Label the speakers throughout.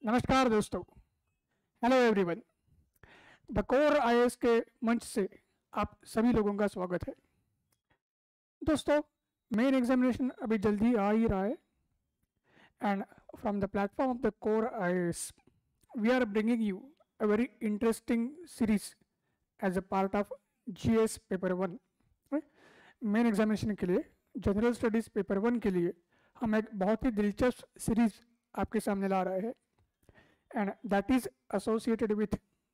Speaker 1: नमस्कार दोस्तों। Hello everyone. The Core IAS के मंच से आप सभी लोगों का स्वागत है। दोस्तों, मेन एग्जामिनेशन अभी जल्दी आ ही रहा है and from the platform of the Core IAS we are bringing you a very interesting series as a part of GS paper 1। Main examination के लिए, जनरल स्टडीज पेपर 1 के लिए हम एक बहुत ही दिलचस्प सीरीज आपके सामने ला रहे हैं and that is associated with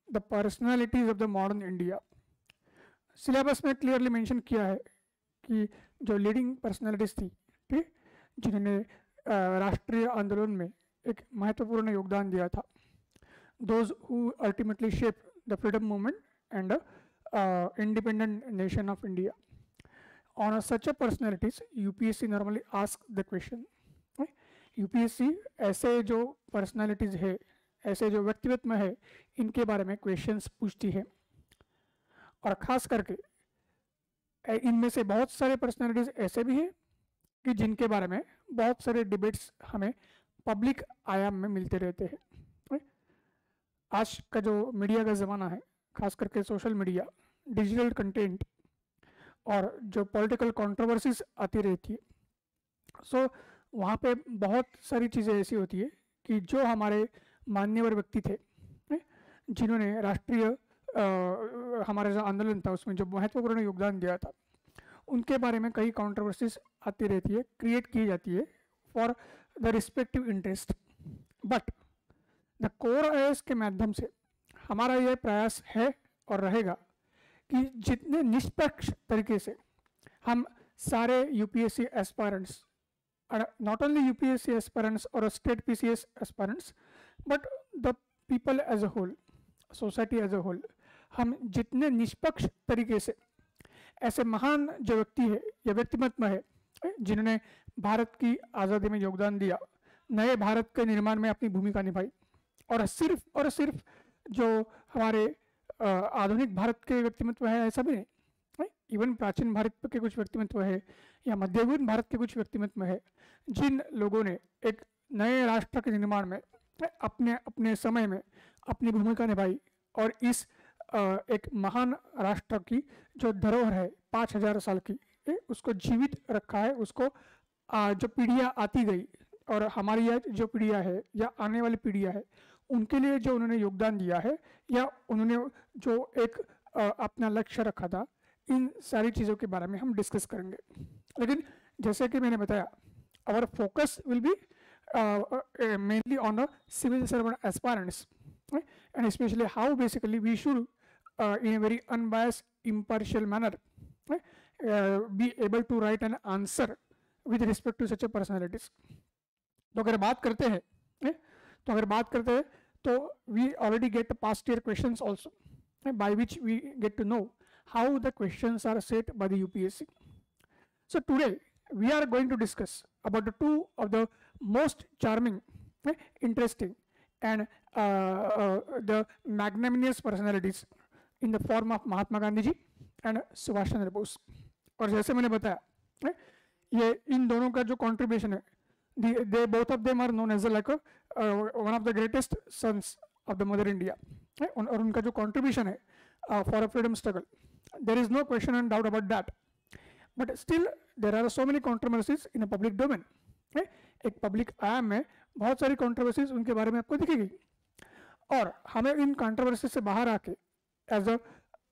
Speaker 1: the personalities of the modern India. Syllabus में क्लियरली मेंशन किया है कि जो लीडिंग पर्सनालिटीज थी, ठीक, जिन्होंने राष्ट्रीय आंदोलन में एक महत्वपूर्ण योगदान दिया था, those who ultimately shaped the freedom movement and independent nation of India. On such a personalities, UPSC normally asks the question. UPSC ऐसे जो पर्सनालिटीज है, ऐसे जो व्यक्तित्व है, इनके बारे में क्वेश्चंस पूछती है और ख़ास करके इनमें से बहुत सारे पर्सनालिटीज ऐसे भी हैं कि जिनके बारे में बहुत सारे डिबेट्स हमें पब्लिक आयाम में मिलते रहते हैं। आज का जो मीडिया का ज़माना है, खास करके सोशल मीडिया, डिजिटल कंटेंट और जो पॉलिटिकल कंट्रोवर्सीज आती रहती है, सो वहाँ पे बहुत सारी चीज़ें ऐसी होती है कि जो हमारे मान्यवर व्यक्ति थे, जिन्होंने राष्ट्रीय हमारा जो आंदोलन था उसमें जो महत्वपूर्ण योगदान दिया था, उनके बारे में कई कंट्रोवर्सीज आती रहती है, क्रिएट की जाती है for the respective interest. But the Core IAS के माध्यम से हमारा यह प्रयास है और रहेगा कि जितने निष्पक्ष तरीके से हम सारे UPSC aspirants, not only UPSC aspirants or state PCS aspirants, but the people as a whole, society as a whole, हम जितने निष्पक्ष तरीके से ऐसे महान जो व्यक्ति है या व्यक्तिमत्व है, जिन्होंने भारत की आज़ादी में योगदान दिया, नए भारत के निर्माण में अपनी भूमिका निभाई, और सिर्फ जो हमारे आधुनिक भारत के व्यक्तिमत्व है ऐसा भी नहीं, इवन प्राचीन भारत के कुछ व्यक्तिमत्व है या मध्ययुगीन भारत के कुछ व्यक्तिमत्व है, जिन लोगों ने एक नए राष्ट्र के निर्माण में अपने अपने समय में अपनी भूमिका निभाई और इस एक महान राष्ट्र की जो धरोहर है 5000 साल की, उसको जीवित रखा है। उसको जो पीढ़ियाँ आती गई और हमारी यह जो पीढ़ियाँ है या आने वाली पीढ़ियाँ है, उनके लिए जो उन्होंने योगदान दिया है या उन्होंने जो एक अपना लक्ष्य रखा था, इन सारी चीज़ों के बारे में हम डिस्कस करेंगे। लेकिन जैसे कि मैंने बताया, our focus will be mainly on the civil servant aspirants and specially how basically we should in a very unbiased impartial manner be able to write an answer with respect to such a personalities. तो अगर बात करते हैं तो we already get past year questions also, by which we get to know how the questions are set by the UPSC. So today we are going to discuss about the two of the most charming, interesting and the magnanimous personalities in the form of Mahatma Gandhi ji and Subhash Chandra Bose. और जैसे मैंने बताया, ये इन दोनों का जो contribution है, they both of them are known as like one of the greatest sons of the mother India, और उनका जो contribution है for a freedom struggle, there is no question and doubt about that. But still there are so many controversies in a public domain. एक public आयाम में बहुत सारी controversies उनके बारे में आपको दिखेगी, और हमें इन controversies से बाहर आके as a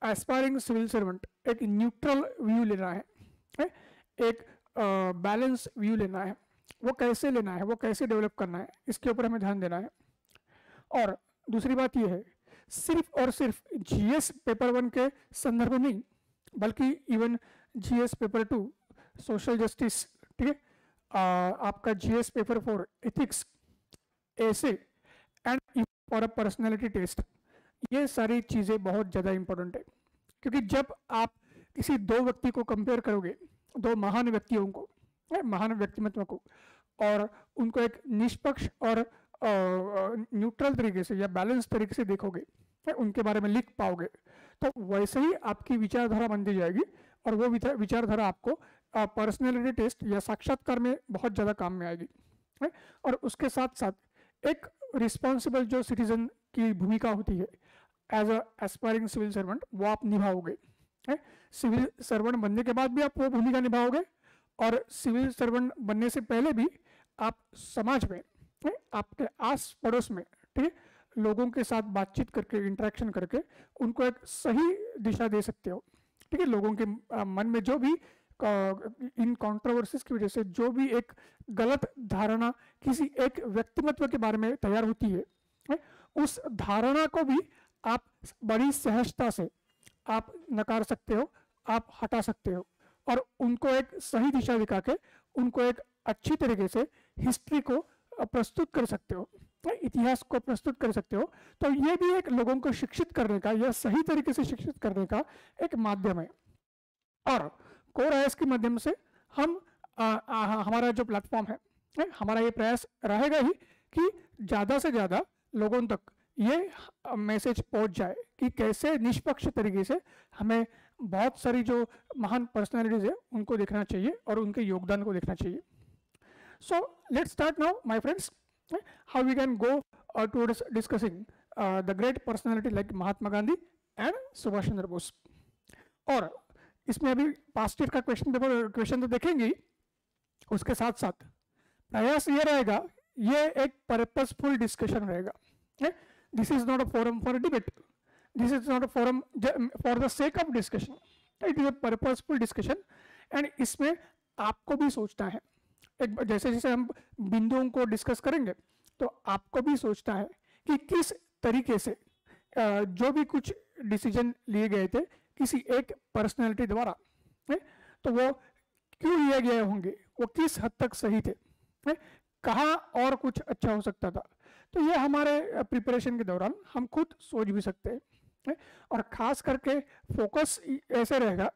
Speaker 1: aspiring civil servant एक न्यूट्रल व्यू लेना है, एक बैलेंस व्यू लेना है। वो कैसे लेना है, वो कैसे डेवलप करना है, इसके ऊपर हमें ध्यान देना है। और दूसरी बात यह है, सिर्फ और सिर्फ जीएस पेपर 1 के संदर्भ में नहीं, बल्कि even GS paper 2 social justice, ठीक है, आपका जीएस पेपर 4 एथिक्स, ऐसे and for a personality test, ये सारी चीज़ें बहुत ज़्यादा इंपॉर्टेंट है। क्योंकि जब आप किसी दो व्यक्ति को कंपेयर करोगे, दो महान व्यक्तियों को, महान व्यक्तिमत्व को, और उनको एक निष्पक्ष और न्यूट्रल तरीके से या बैलेंस तरीके से देखोगे, उनके बारे में लिख पाओगे, तो वैसे ही आपकी विचारधारा बनती जाएगी, और वो विचारधारा आपको पर्सनैलिटी टेस्ट या साक्षात्कार में बहुत ज़्यादा काम में आएगी। और उसके साथ साथ एक रिस्पॉन्सिबल जो सिटीजन की भूमिका होती है as a aspiring civil servant, वो आप निभाओगे। सिविल सर्वेंट बनने के बाद भी आप वो भूमिका निभाओगे, और सिविल सर्वेंट बनने से पहले भी आप समाज में, आपके आस पड़ोस में, ठीक है, लोगों के साथ बातचीत करके, इंटरेक्शन करके उनको एक सही दिशा दे सकते हो। ठीक है, लोगों के मन में जो भी इन कंट्रोवर्सीज की वजह से जो भी एक गलत धारणा किसी एक व्यक्तिमत्व के बारे में तैयार होती है, उस धारणा को भी आप बड़ी सहजता से आप नकार सकते हो, आप हटा सकते हो, और उनको एक सही दिशा दिखा के उनको एक अच्छी तरीके से हिस्ट्री को प्रस्तुत कर सकते हो, इतिहास को प्रस्तुत कर सकते हो। तो ये भी एक लोगों को शिक्षित करने का या सही तरीके से शिक्षित करने का एक माध्यम है। और कोर आईएएस के माध्यम से हम हमारा जो प्लेटफॉर्म है, हमारा ये प्रयास रहेगा ही कि ज़्यादा से ज़्यादा लोगों तक ये मैसेज पहुंच जाए कि कैसे निष्पक्ष तरीके से हमें बहुत सारी जो महान पर्सनालिटीज है उनको देखना चाहिए और उनके योगदान को देखना चाहिए। So let's start now my friends, how we can go towards discussing the great personality like Mahatma Gandhi and Subhash Chandra Bose. और इसमें अभी पास्ट ईयर का क्वेश्चन तो देखेंगे ही, उसके साथ साथ प्रयास ये रहेगा, ये एक पर्पसफुल डिस्कशन रहेगा। This is not a forum for debate, this is not a forum for the sake of discussion, it is a purposeful discussion. And इसमें आपको भी सोचना है, एक जैसे जैसे हम बिंदुओं को डिस्कस करेंगे तो आपको भी सोचना है कि किस तरीके से जो भी कुछ डिसीजन लिए गए थे किसी एक पर्सनैलिटी द्वारा, तो वो क्यों लिए गए होंगे, वो किस हद तक सही थे, कहाँ और कुछ अच्छा हो सकता था। तो ये हमारे प्रिपरेशन के दौरान हम खुद सोच भी सकते हैं। और ख़ास करके फोकस ऐसे रहेगा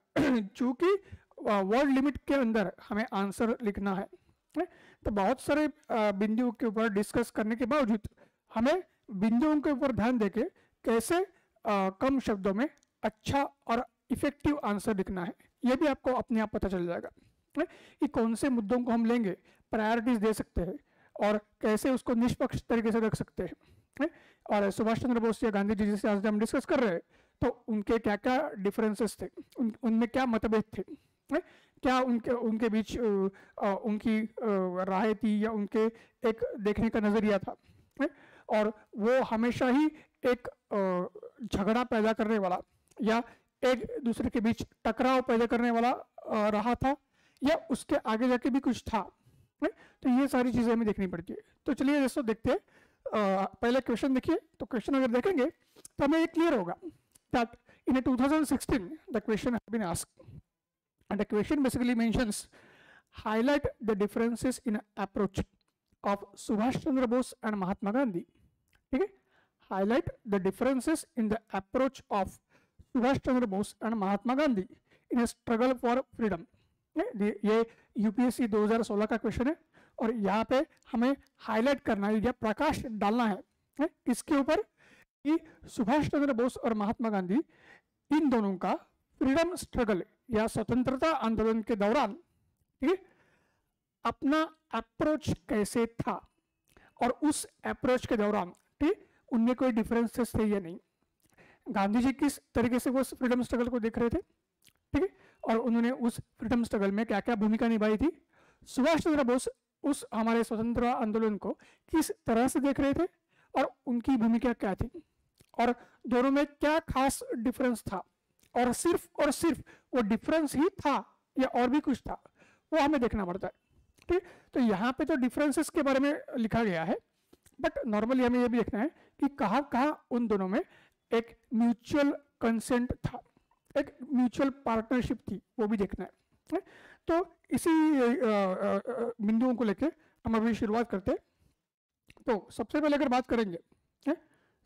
Speaker 1: चूँकि वर्ड लिमिट के अंदर हमें आंसर लिखना है, तो बहुत सारे बिंदुओं के ऊपर डिस्कस करने के बावजूद हमें बिंदुओं के ऊपर ध्यान देके कैसे कम शब्दों में अच्छा और इफेक्टिव आंसर लिखना है, ये भी आपको अपने आप पता चल जाएगा कि कौन से मुद्दों को हम लेंगे, प्रायोरिटीज दे सकते हैं और कैसे उसको निष्पक्ष तरीके से रख सकते हैं। और सुभाष चंद्र बोस या गांधी जी जिसे आज हम डिस्कस कर रहे हैं, तो उनके क्या क्या डिफरेंसेस थे, उनमें क्या मतभेद थे, क्या उनके बीच उनकी राय थी या उनके एक देखने का नज़रिया था, और वो हमेशा ही एक झगड़ा पैदा करने वाला या एक दूसरे के बीच टकराव पैदा करने वाला रहा था, या उसके आगे जाके भी कुछ था। तो ये सारी चीज़ें हमें देखनी पड़ती है। तो चलिए दोस्तों देखते हैं, पहले क्वेश्चन देखिए। तो क्वेश्चन अगर देखेंगे तो हमें ये क्लियर होगा that in 2016 the question has been asked, and the question basically mentions highlight the differences in approach of Subhash Chandra Bose and Mahatma Gandhi. ठीक है, highlight the differences in the approach of Subhash Chandra Bose and Mahatma Gandhi in a struggle for freedom. ये UPSC 2016 का question है, और यहाँ पे हमें highlight करना है या प्रकाश डालना है इसके ऊपर कि सुभाष चंद्र बोस और महात्मा गांधी इन दोनों का फ्रीडम स्ट्रगल या स्वतंत्रता आंदोलन के दौरान, ठीक है, अपना अप्रोच कैसे था, और उस अप्रोच के दौरान ठीक उनमें कोई डिफरेंसेस थे या नहीं। गांधी जी किस तरीके से वो फ्रीडम स्ट्रगल को देख रहे थे, ठीक है, और उन्होंने उस फ्रीडम स्ट्रगल में क्या क्या भूमिका निभाई थी। सुभाष चंद्र बोस उस हमारे स्वतंत्रता आंदोलन को किस तरह से देख रहे थे और उनकी भूमिका क्या थी, और दोनों में क्या खास डिफरेंस था, और सिर्फ वो डिफरेंस ही था या और भी कुछ था, वो हमें देखना पड़ता है। ठीक, तो यहाँ पे तो डिफरेंसेस के बारे में लिखा गया है, बट नॉर्मली हमें ये भी देखना है कि कहाँ कहाँ उन दोनों में एक म्यूचुअल कंसेंट था, एक म्यूचुअल पार्टनरशिप थी, वो भी देखना है। तो इसी बिंदुओं को लेके हम अभी शुरुआत करते हैं। तो सबसे पहले अगर बात करेंगे,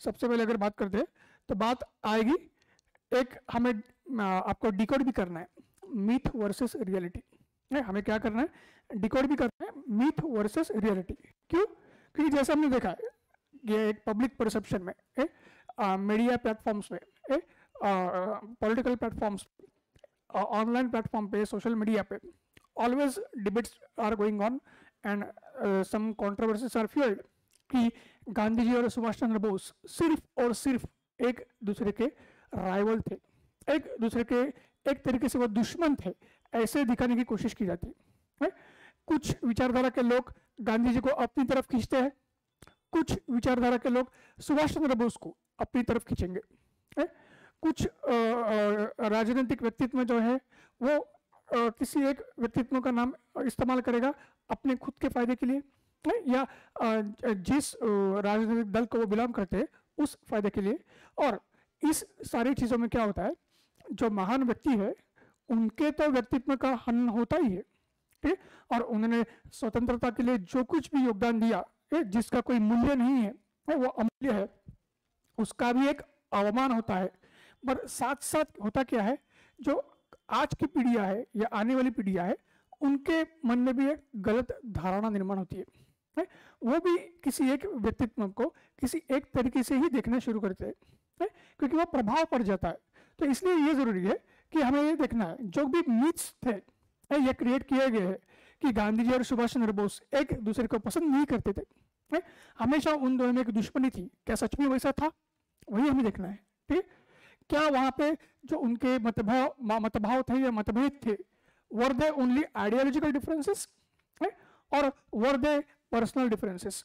Speaker 1: सबसे पहले अगर बात करते हैं तो बात आएगी, एक हमें आपको डिकोड भी करना है मिथ वर्सेस रियलिटी। हमें क्या करना है, डिकोड भी करना है मिथ वर्सेस रियलिटी। क्यों? क्योंकि जैसे हमने देखा है ये एक पब्लिक परसेप्शन में, मीडिया प्लेटफॉर्म्स में, पॉलिटिकल प्लेटफॉर्म्स, ऑनलाइन प्लेटफॉर्म पे, सोशल मीडिया पे always debates are going on and some controversies are fuelled कि गांधी जी और सुभाष चंद्र बोस सिर्फ और सिर्फ एक दूसरे के राइवल थे, एक दूसरे के एक तरीके से वो दुश्मन थे, ऐसे दिखाने की कोशिश की जाती है। कुछ विचारधारा के लोग गांधी जी को अपनी तरफ खींचते हैं, कुछ विचारधारा के लोग सुभाष चंद्र बोस को अपनी तरफ खींचेंगे। कुछ राजनीतिक व्यक्तित्व जो है वो किसी एक व्यक्तित्व का नाम इस्तेमाल करेगा अपने खुद के फायदे के लिए, या जिस राजनीतिक दल को वो बिलोंग करते हैं उस फायदे के लिए। और इस सारी चीज़ों में क्या होता है, जो महान व्यक्ति है उनके तो व्यक्तित्व का हनन होता ही है, ठीक, और उन्होंने स्वतंत्रता के लिए जो कुछ भी योगदान दिया, जिसका कोई मूल्य नहीं है, वो अमूल्य है, उसका भी एक अवमान होता है। पर साथ साथ होता क्या है, जो आज की पीढ़ियां है या आने वाली पीढ़ियां है, उनके मन में भी एक गलत धारणा निर्माण होती है, वो भी किसी एक व्यक्तित्व को किसी एक तरीके से ही देखना शुरू करते हैं, क्योंकि वो प्रभाव पड़ जाता है। तो इसलिए ये जरूरी है कि हमें ये देखना है जो भी मिथ्स थे ये क्रिएट किए गए हैं कि गांधी जी और सुभाष चंद्र बोस एक दूसरे को पसंद नहीं करते थे, हमेशा उन दोनों में एक दुश्मनी थी, क्या सच में वैसा था? वही हमें देखना है, ठीक। क्या वहां पे जो उनके मतभाव थे या मतभेद थे, वर दे ओनली आइडियोलॉजिकल डिफरेंसेस और वर दे पर्सनल डिफरेंसेस,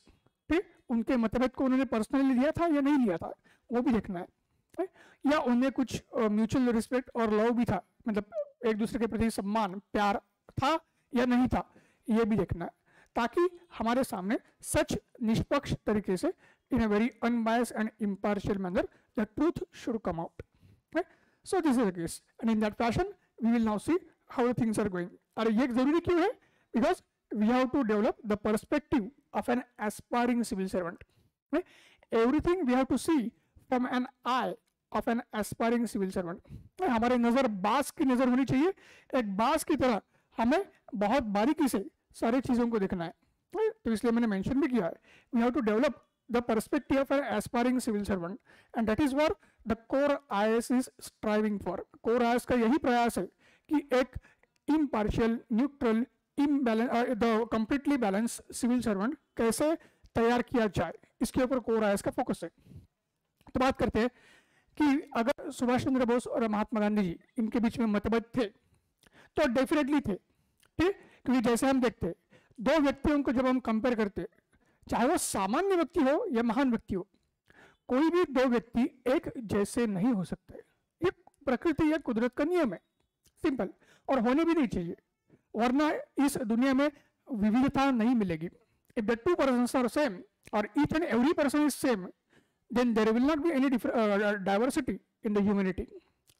Speaker 1: ठीक। उनके मतभेद को उन्होंने पर्सनली लिया था या नहीं लिया था, वो भी देखना है। या उनमें कुछ म्यूचुअल रिस्पेक्ट और लव भी था, मतलब एक दूसरे के प्रति सम्मान प्यार था या नहीं था, ये भी देखना है, ताकि हमारे सामने सच निष्पक्ष तरीके से in a very unbiased and impartial manner the truth should come out, right? So this is the case, and in that fashion we will now see how the things are going. और ये जरूरी क्यों है? Because we have to develop the perspective of an aspiring civil servant, right? Everything we have to see from an eye of an aspiring civil servant. हमारे नजर बाज की नजर होनी चाहिए, एक बाज की तरह हमें बहुत बारीकी से सारी चीजों को देखना है, right? तो इसलिए मैंने मेंशन भी किया है, we have to develop the perspective of an aspiring civil servant, and that is what the core IAS is striving for. core IAS का यही प्रयास है कि एक impartial, neutral, the completely balanced civil servant कैसे तैयार किया जाए, इसके ऊपर core IAS का फोकस है। तो बात करते हैं कि अगर सुभाष चंद्र बोस और महात्मा गांधी जी इनके बीच में मतभेद थे, तो डेफिनेटली थे, ठीक, क्योंकि जैसे हम देखते दो व्यक्तियों को जब हम कंपेयर करते, चाहे वो सामान्य व्यक्ति हो या महान व्यक्ति हो, कोई भी दो व्यक्ति एक जैसे नहीं हो सकते, ये प्रकृति या कुदरत का नियम है, सिंपल, और होने भी नहीं चाहिए, वरना इस दुनिया में विविधता नहीं मिलेगी। If the two persons are same or each and every person is same, then there will not be any diversity in the humanity.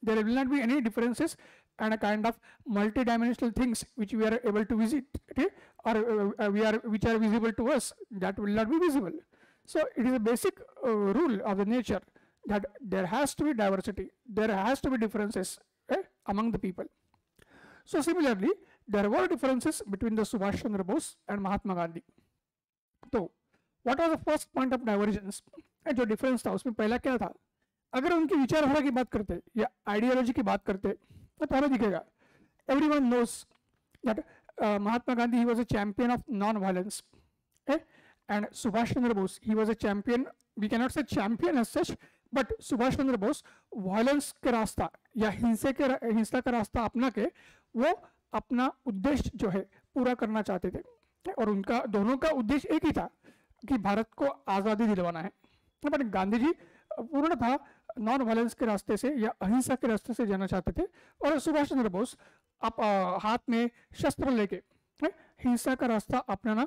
Speaker 1: There will not be any differences and a kind of multi-dimensional things which we are able to visit, okay? Or which are visible to us, that will not be visible. So it is a basic rule of the nature that there has to be diversity, there has to be differences among the people. So similarly, there were differences between the Subhash Chandra Bose and Mahatma Gandhi. So what was the first point of divergence? जो difference था उसमें पहला क्या था? अगर उनकी विचारधारा की बात करते या आइडियोलॉजी की बात करते तो हमें दिखेगा, everyone knows that Mahatma Gandhi, he was a champion of non-violence, and Subhash Chandra Bose, he was a champion, we cannot say champion as such, but Subhash Chandra Bose violence के रास्ता या हिंसा का रास्ता अपना के वो अपना उद्देश्य जो है पूरा करना चाहते थे, और उनका दोनों का उद्देश्य एक ही था कि भारत को आज़ादी दिलवाना है। बट गांधी जी पूर्ण था नॉन वायलेंस के रास्ते से या अहिंसा के रास्ते से जाना चाहते थे, और सुभाष चंद्र बोस आप हाथ में शस्त्र लेके हिंसा का रास्ता अपनाना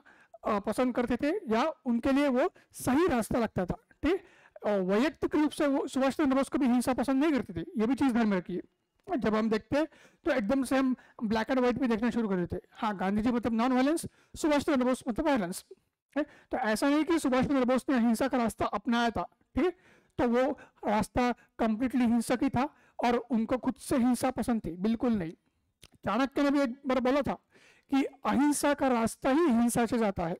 Speaker 1: पसंद करते थे, या उनके लिए वो सही रास्ता लगता था, ठीक। वैयक्तिक रूप से वो सुभाष चंद्र बोस को भी हिंसा पसंद नहीं करते थे, ये भी चीज़ ध्यान में रखिए। जब हम देखते तो एकदम से हम ब्लैक एंड व्हाइट भी देखना शुरू कर देते, हाँ गांधी जी मतलब नॉन वायलेंस, सुभाष चंद्र बोस मतलब वायलेंस, तो ऐसा नहीं कि सुभाष चंद्र बोस ने हिंसा का रास्ता अपनाया था, ठीक, तो वो रास्ता कंप्लीटली हिंसक ही था और उनको खुद से हिंसा पसंद थी, बिल्कुल नहीं। चाणक्य ने भी एक बार बोला था कि अहिंसा का रास्ता ही हिंसा से जाता है,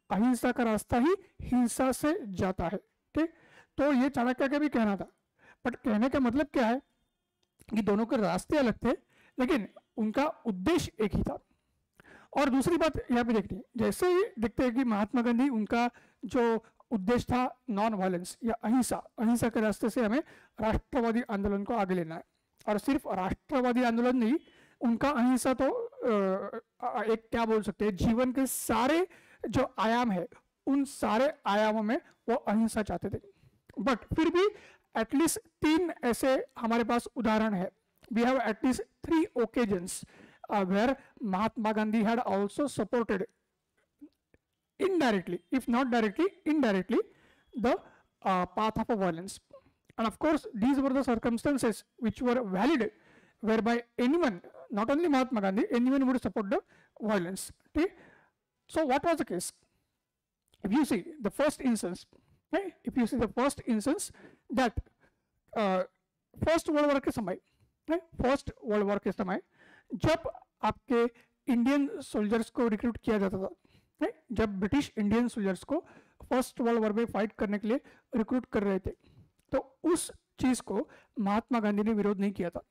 Speaker 1: अहिंसा का रास्ता ही हिंसा से जाता है, ठीक। तो ये चाणक्य का भी कहना था, बट कहने का मतलब क्या है कि दोनों के रास्ते अलग थे लेकिन उनका उद्देश्य एक ही था। और दूसरी बात यहाँ पे देखनी है, जैसे ही देखते हैं कि महात्मा गांधी उनका जो उद्देश्य था नॉन वायलेंस या अहिंसा, अहिंसा के रास्ते से हमें राष्ट्रवादी आंदोलन को आगे लेना है। और सिर्फ राष्ट्रवादी आंदोलन नहीं, उनका अहिंसा तो एक क्या बोल सकते हैं, जीवन के सारे जो आयाम है उन सारे आयामों में वो अहिंसा चाहते थे। बट फिर भी एटलीस्ट 3 ऐसे हमारे पास उदाहरण है, we have at least 3 occasions where Mahatma Gandhi had also supported indirectly, if not directly, indirectly, the path of violence. And of course, these were the circumstances which were valid, whereby anyone, not only Mahatma Gandhi, anyone would support the violence. Okay? So what was the case? If you see the first instance, okay? If you see the first instance that first world war के समय, first world war के समय जब आपके Indian soldiers को recruit किया जाता था, जब ब्रिटिश इंडियन सोल्जर्स को फर्स्ट वर्ल्ड वॉर में फाइट करने के लिए रिक्रूट कर रहे थे, तो उस चीज को महात्मा गांधी ने विरोध नहीं किया था।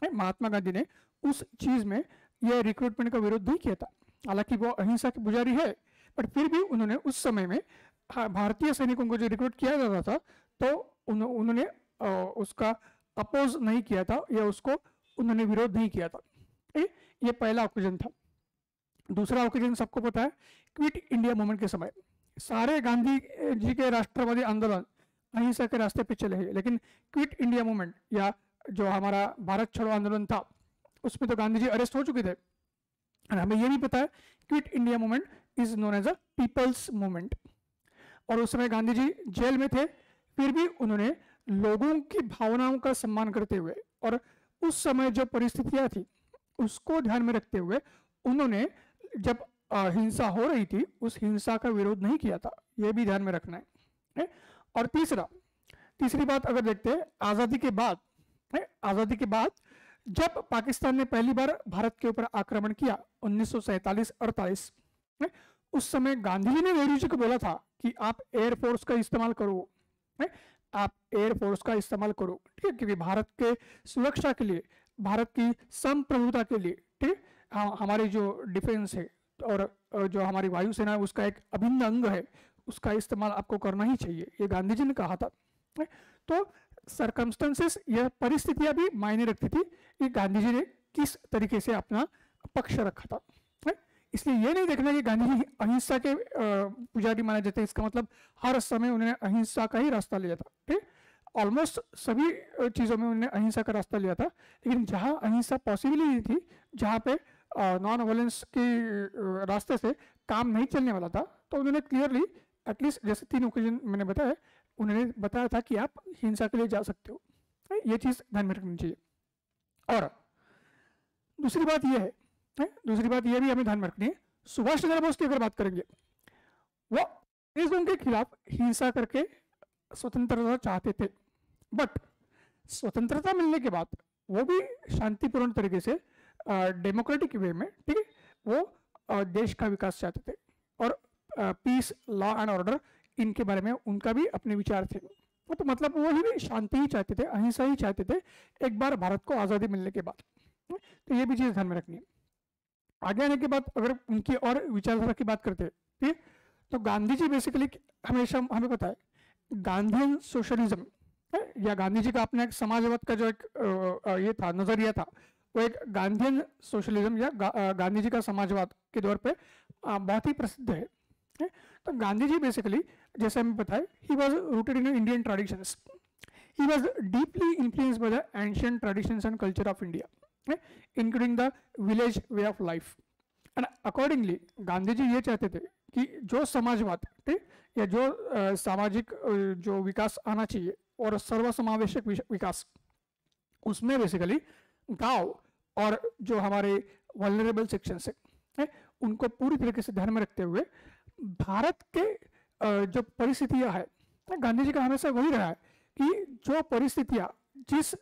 Speaker 1: महात्मा गांधी ने उस चीज में यह रिक्रूटमेंट का विरोध नहीं किया था। हालांकि वो अहिंसा के पुजारी है, बट फिर भी उन्होंने उस समय में भारतीय सैनिकों को जो रिक्रूट किया जाता था, तो उन्होंने उसका अपोज नहीं किया था या उसको उन्होंने विरोध नहीं किया था। ये पहला ओकेजन था। दूसरा ओकेजन सबको पता है, क्विट इंडिया मूवमेंट के समय सारे गांधी जी के राष्ट्रवादी आंदोलन अहिंसा के रास्ते पे चले हैं, लेकिन क्विट इंडिया मूवमेंट या जो हमारा भारत छोड़ो आंदोलन था उसमें तो गांधी जी अरेस्ट हो चुके थे। हमें ये भी पता है quit India movement is known as a people's movement, और उस समय गांधी जी जेल में थे, फिर भी उन्होंने लोगों की भावनाओं का सम्मान करते हुए और उस समय जो परिस्थितियां थी उसको ध्यान में रखते हुए उन्होंने जब हिंसा हो रही थी उस हिंसा का विरोध नहीं किया था। यह भी ध्यान में रखना है। और तीसरी बात अगर देखते हैं, आजादी के बाद जब पाकिस्तान ने पहली बार भारत के ऊपर आक्रमण किया 1947-48, उस समय गांधी जी ने नेहरू जी को बोला था कि आप एयरफोर्स का इस्तेमाल करो, आप एयरफोर्स का इस्तेमाल करो, ठीक है, क्योंकि भारत के सुरक्षा के लिए, भारत की संप्रभुता के लिए, ठीक, हमारी जो डिफेंस है और जो हमारी वायुसेना है उसका एक अभिन्न अंग है, उसका इस्तेमाल आपको करना ही चाहिए, ये गांधी जी ने कहा था। तो सरकमस्टेंसेस, यह परिस्थितियां भी मायने रखती थी कि गांधी जी ने किस तरीके से अपना पक्ष रखा था। इसलिए ये नहीं देखना कि गांधी जी अहिंसा के पुजारी माने जाते हैं, इसका मतलब हर समय उन्होंने अहिंसा का ही रास्ता लिया था। ठीक, ऑलमोस्ट सभी चीज़ों में उन्होंने अहिंसा का रास्ता लिया था, लेकिन जहाँ अहिंसा पॉसिबल नहीं थी, जहाँ पे नॉन वायलेंस के रास्ते से काम नहीं चलने वाला था, तो उन्होंने क्लियरली एटलीस्ट जैसे 3 ओकेजन मैंने बताया, उन्होंने बताया था कि आप हिंसा के लिए जा सकते हो। ये चीज़ ध्यान में रखनी चाहिए। और दूसरी बात यह है, दूसरी बात यह भी हमें ध्यान में रखनी है, सुभाष चंद्र बोस की अगर बात करेंगे, वो अंग्रेजों के खिलाफ हिंसा करके स्वतंत्रता चाहते थे, बट स्वतंत्रता मिलने के बाद वो भी शांतिपूर्ण तरीके से डेमोक्रेटिक वे में, ठीक है, वो देश का विकास चाहते थे और पीस, लॉ एंड ऑर्डर, इनके बारे में उनका भी अपने विचार थे। तो मतलब वो ही शांति ही चाहते थे, अहिंसा ही चाहते थे एक बार भारत को आज़ादी मिलने के बाद। तो ये भी चीज़ ध्यान में रखनी है। आगे आने के बाद अगर उनकी और विचारधारा की बात करते हैं, ठीक, तो गांधी जी बेसिकली हमेशा हमें पता है गांधीयन सोशलिज्म या गांधी जी का अपना एक समाजवाद का जो एक ये था, नजरिया था, वो एक गांधीयन सोशलिज्म या गांधी जी का समाजवाद के दौर पे बहुत ही प्रसिद्ध है। तो गांधी जी बेसिकली जैसे हमें पता है, he was rooted in Indian traditions, he was deeply influenced by the ancient traditions and culture of India, including the village way of life. And accordingly Gandhi ji ये चाहते थे कि जो समाजवाद, ठीक, या जो सामाजिक जो विकास आना चाहिए और सर्वसमावेशक विकास, उसमें बेसिकली गांव और जो हमारे वल्नरेबल सेक्शंस है उनको पूरी तरीके से ध्यान में रखते हुए भारत के जो परिस्थितियां है, गांधी जी का हमेशा वही रहा है कि जो परिस्थितियां जिस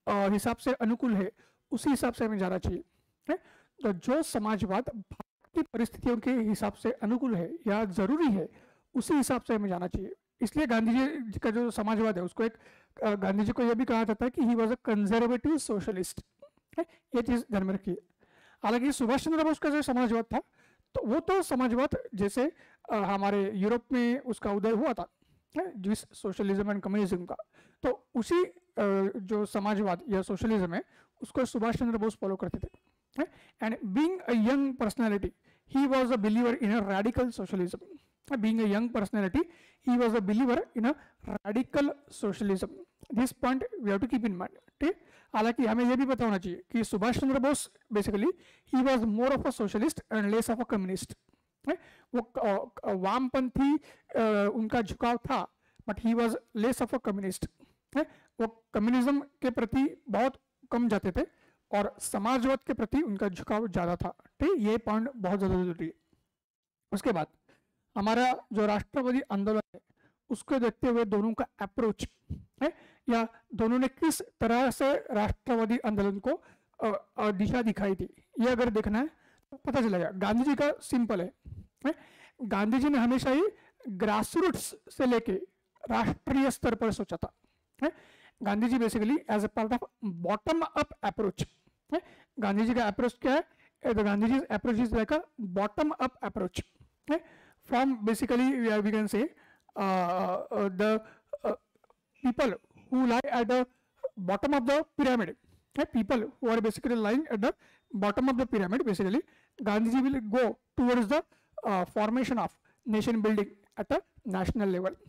Speaker 1: हिसाब से अनुकूल है उसी हिसाब से हमें जाना चाहिए। तो जो समाजवाद भारत की परिस्थितियों के हिसाब से अनुकूल है या जरूरी है उसी हिसाब से हमें जाना चाहिए। इसलिए गांधी जी का जो समाजवाद है उसको एक गांधी जी को यह भी कहा जाता है कि he was a conservative socialist. ये चीज़ ध्यान में रखिए। हालांकि सुभाष चंद्र बोस का जो समाजवाद था तो वो तो समाजवाद जैसे हमारे यूरोप में उसका उदय हुआ था, जिस सोशलिज्म एंड कम्युनिज्म का, तो उसी जो समाजवाद या सोशलिज्म है उसको सुभाष चंद्र बोस फॉलो करते थे। And being a young personality he was a believer in a radical socialism. Being a young personality, he was a believer in a radical socialism. This point we have to keep in mind. ठीक, हालांकि हमें यह भी पता होना चाहिए कि Subhash Chandra Bose basically he was more of a socialist and less of a communist. वो वामपंथी उनका झुकाव था, but he was less of a communist. वो कम्युनिज्म के प्रति बहुत कम जाते थे और समाजवाद के प्रति उनका झुकाव ज़्यादा था। ठीक, ये पॉइंट बहुत ज़्यादा जरूरी है। उसके बाद हमारा जो राष्ट्रवादी आंदोलन है उसको देखते हुए दोनों का अप्रोच है या दोनों ने किस तरह से राष्ट्रवादी आंदोलन को दिशा दिखाई थी, ये अगर देखना है तो पता चलेगा। गांधी जी का सिंपल है, गांधी जी ने हमेशा ही ग्रासरूट्स से लेके राष्ट्रीय स्तर पर सोचा था। Gandhi ji basically as a part of bottom up approach. Gandhi ji का अप्रोच क्या है? Gandhi ji approach is like a bottom up approach. From basically we can say the people who lie at the bottom of the pyramid, people who are basically lying at the bottom of the pyramid, basically Gandhiji will go towards the formation of nation building at a national level।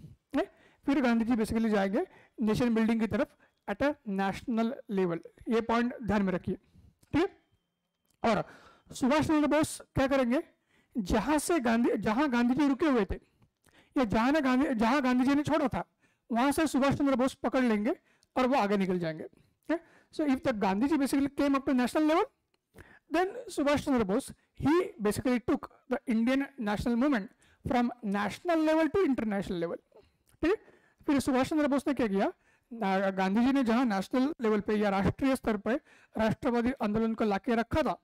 Speaker 1: फिर Gandhi ji basically जाएंगे nation building की तरफ at a national level. ये point ध्यान में रखिए, ठीक है। और सुभाष चंद्र बोस क्या करेंगे? जहां गांधी जी रुके हुए थे या जहां गांधी जी ने छोड़ा था वहां से सुभाष चंद्र बोस पकड़ लेंगे और वो आगे निकल जाएंगे। So if the Gandhi ji basically came up to national level, then Subhash Chandra Bose ही basically took the Indian national movement from national level to international level. ठीक, फिर सुभाष चंद्र बोस ने क्या किया? गांधी जी ने जहां नेशनल लेवल पे या राष्ट्रीय स्तर पर राष्ट्रवादी आंदोलन को लाके रखा था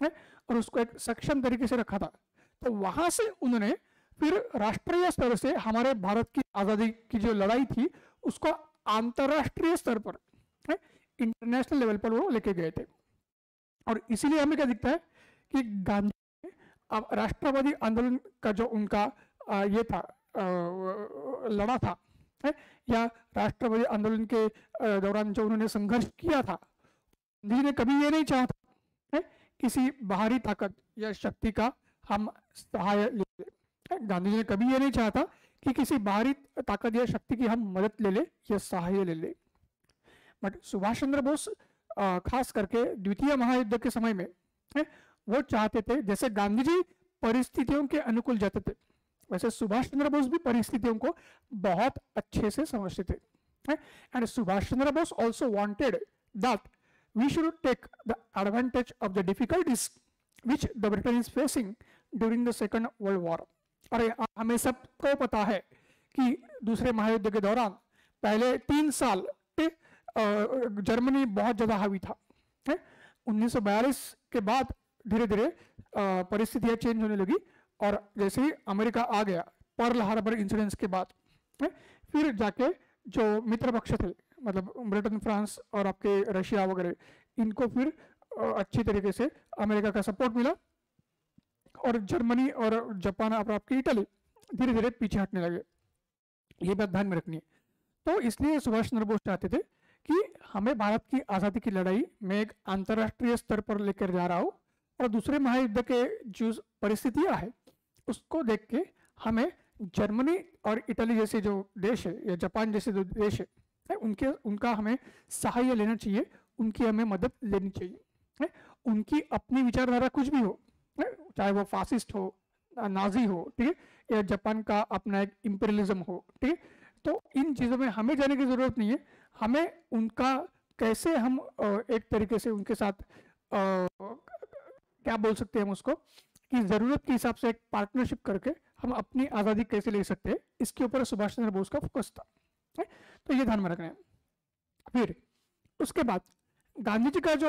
Speaker 1: और उसको एक सक्षम तरीके से रखा था, तो वहां से उन्होंने फिर राष्ट्रीय स्तर से हमारे भारत की आजादी की जो लड़ाई थी उसको अंतरराष्ट्रीय स्तर पर, इंटरनेशनल लेवल पर वो लेके गए थे। और इसीलिए हमें क्या दिखता है कि गांधी अब राष्ट्रवादी आंदोलन का जो उनका ये था लड़ा था या राष्ट्रवादी आंदोलन के दौरान जो उन्होंने संघर्ष किया था, गांधी ने कभी ये नहीं चाहा था किसी बाहरी ताकत या शक्ति का हम सहाय ले। गांधी जी ने कभी ये नहीं चाहा था कि किसी बाहरी ताकत या शक्ति की हम मदद ले ले या सहाय ले ले। बट सुभाष चंद्र बोस खास करके द्वितीय महायुद्ध के समय में वो चाहते थे, जैसे गांधी जी परिस्थितियों के अनुकूल जाते थे वैसे सुभाष चंद्र बोस भी परिस्थितियों को बहुत अच्छे से समझते थे। And Subhash Chandra Bose also wanted that we should take the advantage of the difficulties which the Britain is facing during the Second World War। अरे हमें सबको पता है कि दूसरे महायुद्ध के दौरान पहले 3 साल जर्मनी बहुत ज़्यादा हावी था। 1942 के बाद धीरे धीरे परिस्थितियाँ चेंज होने लगी और जैसे ही अमेरिका आ गया पर्ल हार्बर इंसिडेंस के बाद, फिर जाके जो मित्र पक्ष थे मतलब ब्रिटेन, फ्रांस और आपके रशिया वगैरह, इनको फिर अच्छी तरीके से अमेरिका का सपोर्ट मिला और जर्मनी और जापान और आपकी इटली धीरे धीरे पीछे हटने लगे। ये बात ध्यान में रखनी है। तो इसलिए सुभाष चंद्र बोस चाहते थे कि हमें भारत की आज़ादी की लड़ाई में एक अंतर्राष्ट्रीय स्तर पर लेकर जा रहा हो और दूसरे महायुद्ध के जो परिस्थितियाँ है उसको देख के हमें जर्मनी और इटली जैसे जो देश है या जापान जैसे जो देश है उनका हमें सहाय लेना चाहिए, उनकी हमें मदद लेनी चाहिए। उनकी अपनी विचारधारा कुछ भी हो, चाहे वो फासिस्ट हो, नाजी हो, ठीक है, या जापान का अपना एक इंपीरियलिज्म हो, ठीक है, तो इन चीज़ों में हमें जाने की ज़रूरत नहीं है। हमें उनका कैसे हम एक तरीके से उनके साथ क्या बोल सकते हैं हम उसको कि ज़रूरत के हिसाब से एक पार्टनरशिप करके हम अपनी आज़ादी कैसे ले सकते हैं, इसके ऊपर सुभाष चंद्र बोस का फोकस था। तो ये ध्यान में रखना है। फिर उसके बाद गांधी जी का जो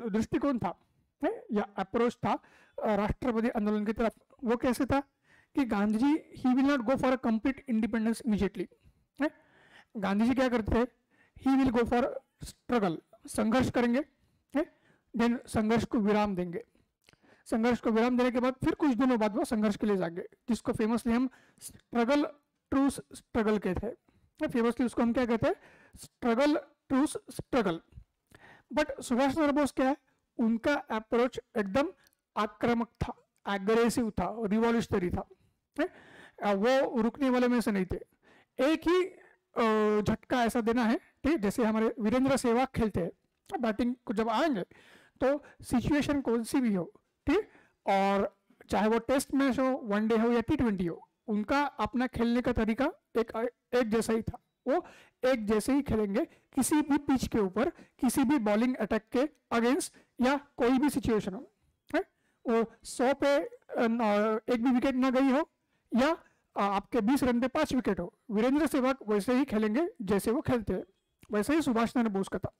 Speaker 1: दृष्टिकोण था या अप्रोच था राष्ट्रवादी आंदोलन की तरफ, वो कैसे था कि Gandhi ji he will not go for a complete independence immediately. Gandhi ji क्या करते थे? He will go for struggle, संघर्ष करेंगे। देन संघर्ष को विराम देंगे। संघर्ष को विराम देने के बाद फिर कुछ दिनों बाद वो संघर्ष के लिए जाएंगे, जिसको फेमसली हम स्ट्रगल ट्रूस स्ट्रगल कहते हैं। फेमसली उसको हम क्या कहते हैं, struggle truce struggle. But Subhash Chandra Bose क्या है, उनका अप्रोच एकदम आक्रामक था, एग्रेसिव था, रिवॉल्यूशनरी था। वो रुकने वाले में से नहीं थे। एक ही झटका ऐसा देना है, ठीक, जैसे हमारे वीरेंद्र सहवाग खेलते हैं, बैटिंग को जब आएंगे तो सिचुएशन कौन सी भी हो, ठीक, और चाहे वो टेस्ट मैच हो, वनडे हो या T20 हो, उनका अपना खेलने का तरीका एक जैसा ही था। वो एक जैसे ही खेलेंगे किसी भी पिच के ऊपर, किसी भी बॉलिंग अटैक के अगेंस्ट या कोई भी सिचुएशन हो। वो 100 पे एक भी विकेट ना गई हो या आपके 20 रन पे 5 विकेट हो, वीरेंद्र सहवाग वैसे ही खेलेंगे जैसे वो खेलते हैं। वैसे ही सुभाष चंद्र बोस का था।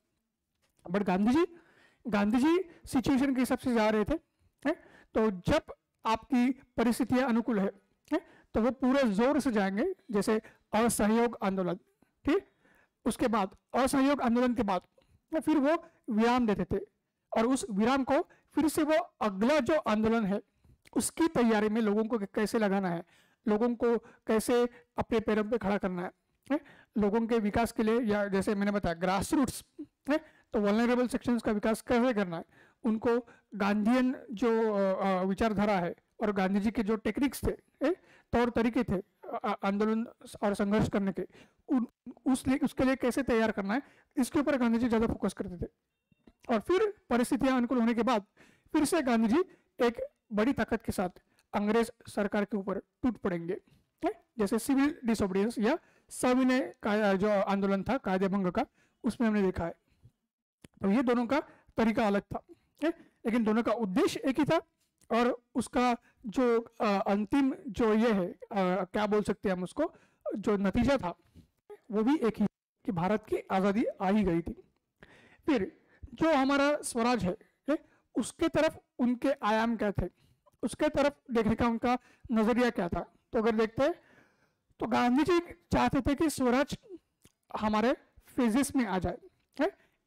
Speaker 1: बट गांधी जी सिचुएशन के हिसाब से जा रहे थे। तो जब आपकी परिस्थितियां अनुकूल है तो वो पूरे जोर से जाएंगे, जैसे असहयोग आंदोलन, ठीक। उसके बाद असहयोग आंदोलन के बाद फिर वो विराम देते थे, और उस विराम को फिर से वो अगला जो आंदोलन है उसकी तैयारी में लोगों को कैसे लगाना है, लोगों को कैसे अपने पैरों पे खड़ा करना है, लोगों के विकास के लिए, या जैसे मैंने बताया ग्रास रूट्स है, तो वल्नरेबल सेक्शंस का विकास कैसे करना है, उनको गांधीयन जो विचारधारा है और गांधी जी के जो टेक्निक्स थे, तौर तरीके थे आंदोलन और संघर्ष करने के, उसके लिए कैसे तैयार करना है, इसके ऊपर गांधी जी ज़्यादा फोकस करते थे। और फिर परिस्थितियां अनुकूल होने के बाद फिर से गांधी जी एक बड़ी ताकत के साथ अंग्रेज सरकार के ऊपर टूट पड़ेंगे, जैसे सिविल डिसोबीडियंस या सविनय का जो आंदोलन था कायदे भंग का, उसमें हमने देखा है। तो ये दोनों का तरीका अलग था, लेकिन दोनों का उद्देश्य एक ही था, और उसका जो अंतिम जो ये है क्या बोल सकते हैं हम उसको, जो नतीजा था वो भी एक ही, कि भारत की आज़ादी आ ही गई थी। फिर जो हमारा स्वराज है उसके तरफ उनके आयाम क्या थे, उसके तरफ देखने का उनका नजरिया क्या था। तो अगर देखते हैं तो गांधी जी चाहते थे कि स्वराज हमारे फेजेस में आ जाए,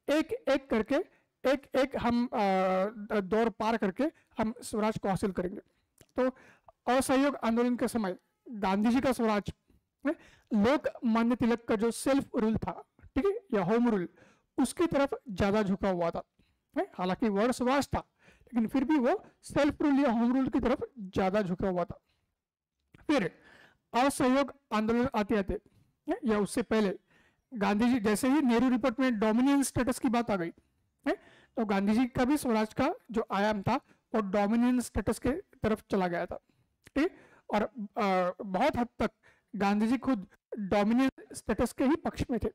Speaker 1: एक एक करके एक हम दौर पार करके हम स्वराज को हासिल करेंगे। तो असहयोग आंदोलन के समय गांधी जी का स्वराज लोकमान्य तिलक का जो सेल्फ रूल था, ठीक है, या होम रूल, उसकी तरफ ज्यादा झुका हुआ था। हालांकि वर्ड स्वराज था, लेकिन फिर भी वो सेल्फ रूल या होम रूल की तरफ ज्यादा झुका हुआ था। फिर असहयोग आंदोलन आते आते या उससे पहले गांधी जी, जैसे ही नेहरू रिपोर्ट में डोमिनियन स्टेटस की बात आ गई, तो गांधी जी का भी स्वराज का जो आयाम था वो डोमिनियन स्टेटस के तरफ चला गया था, ठीक। और बहुत हद तक गांधी जी खुद डोमिनियन स्टेटस के ही पक्ष में थे।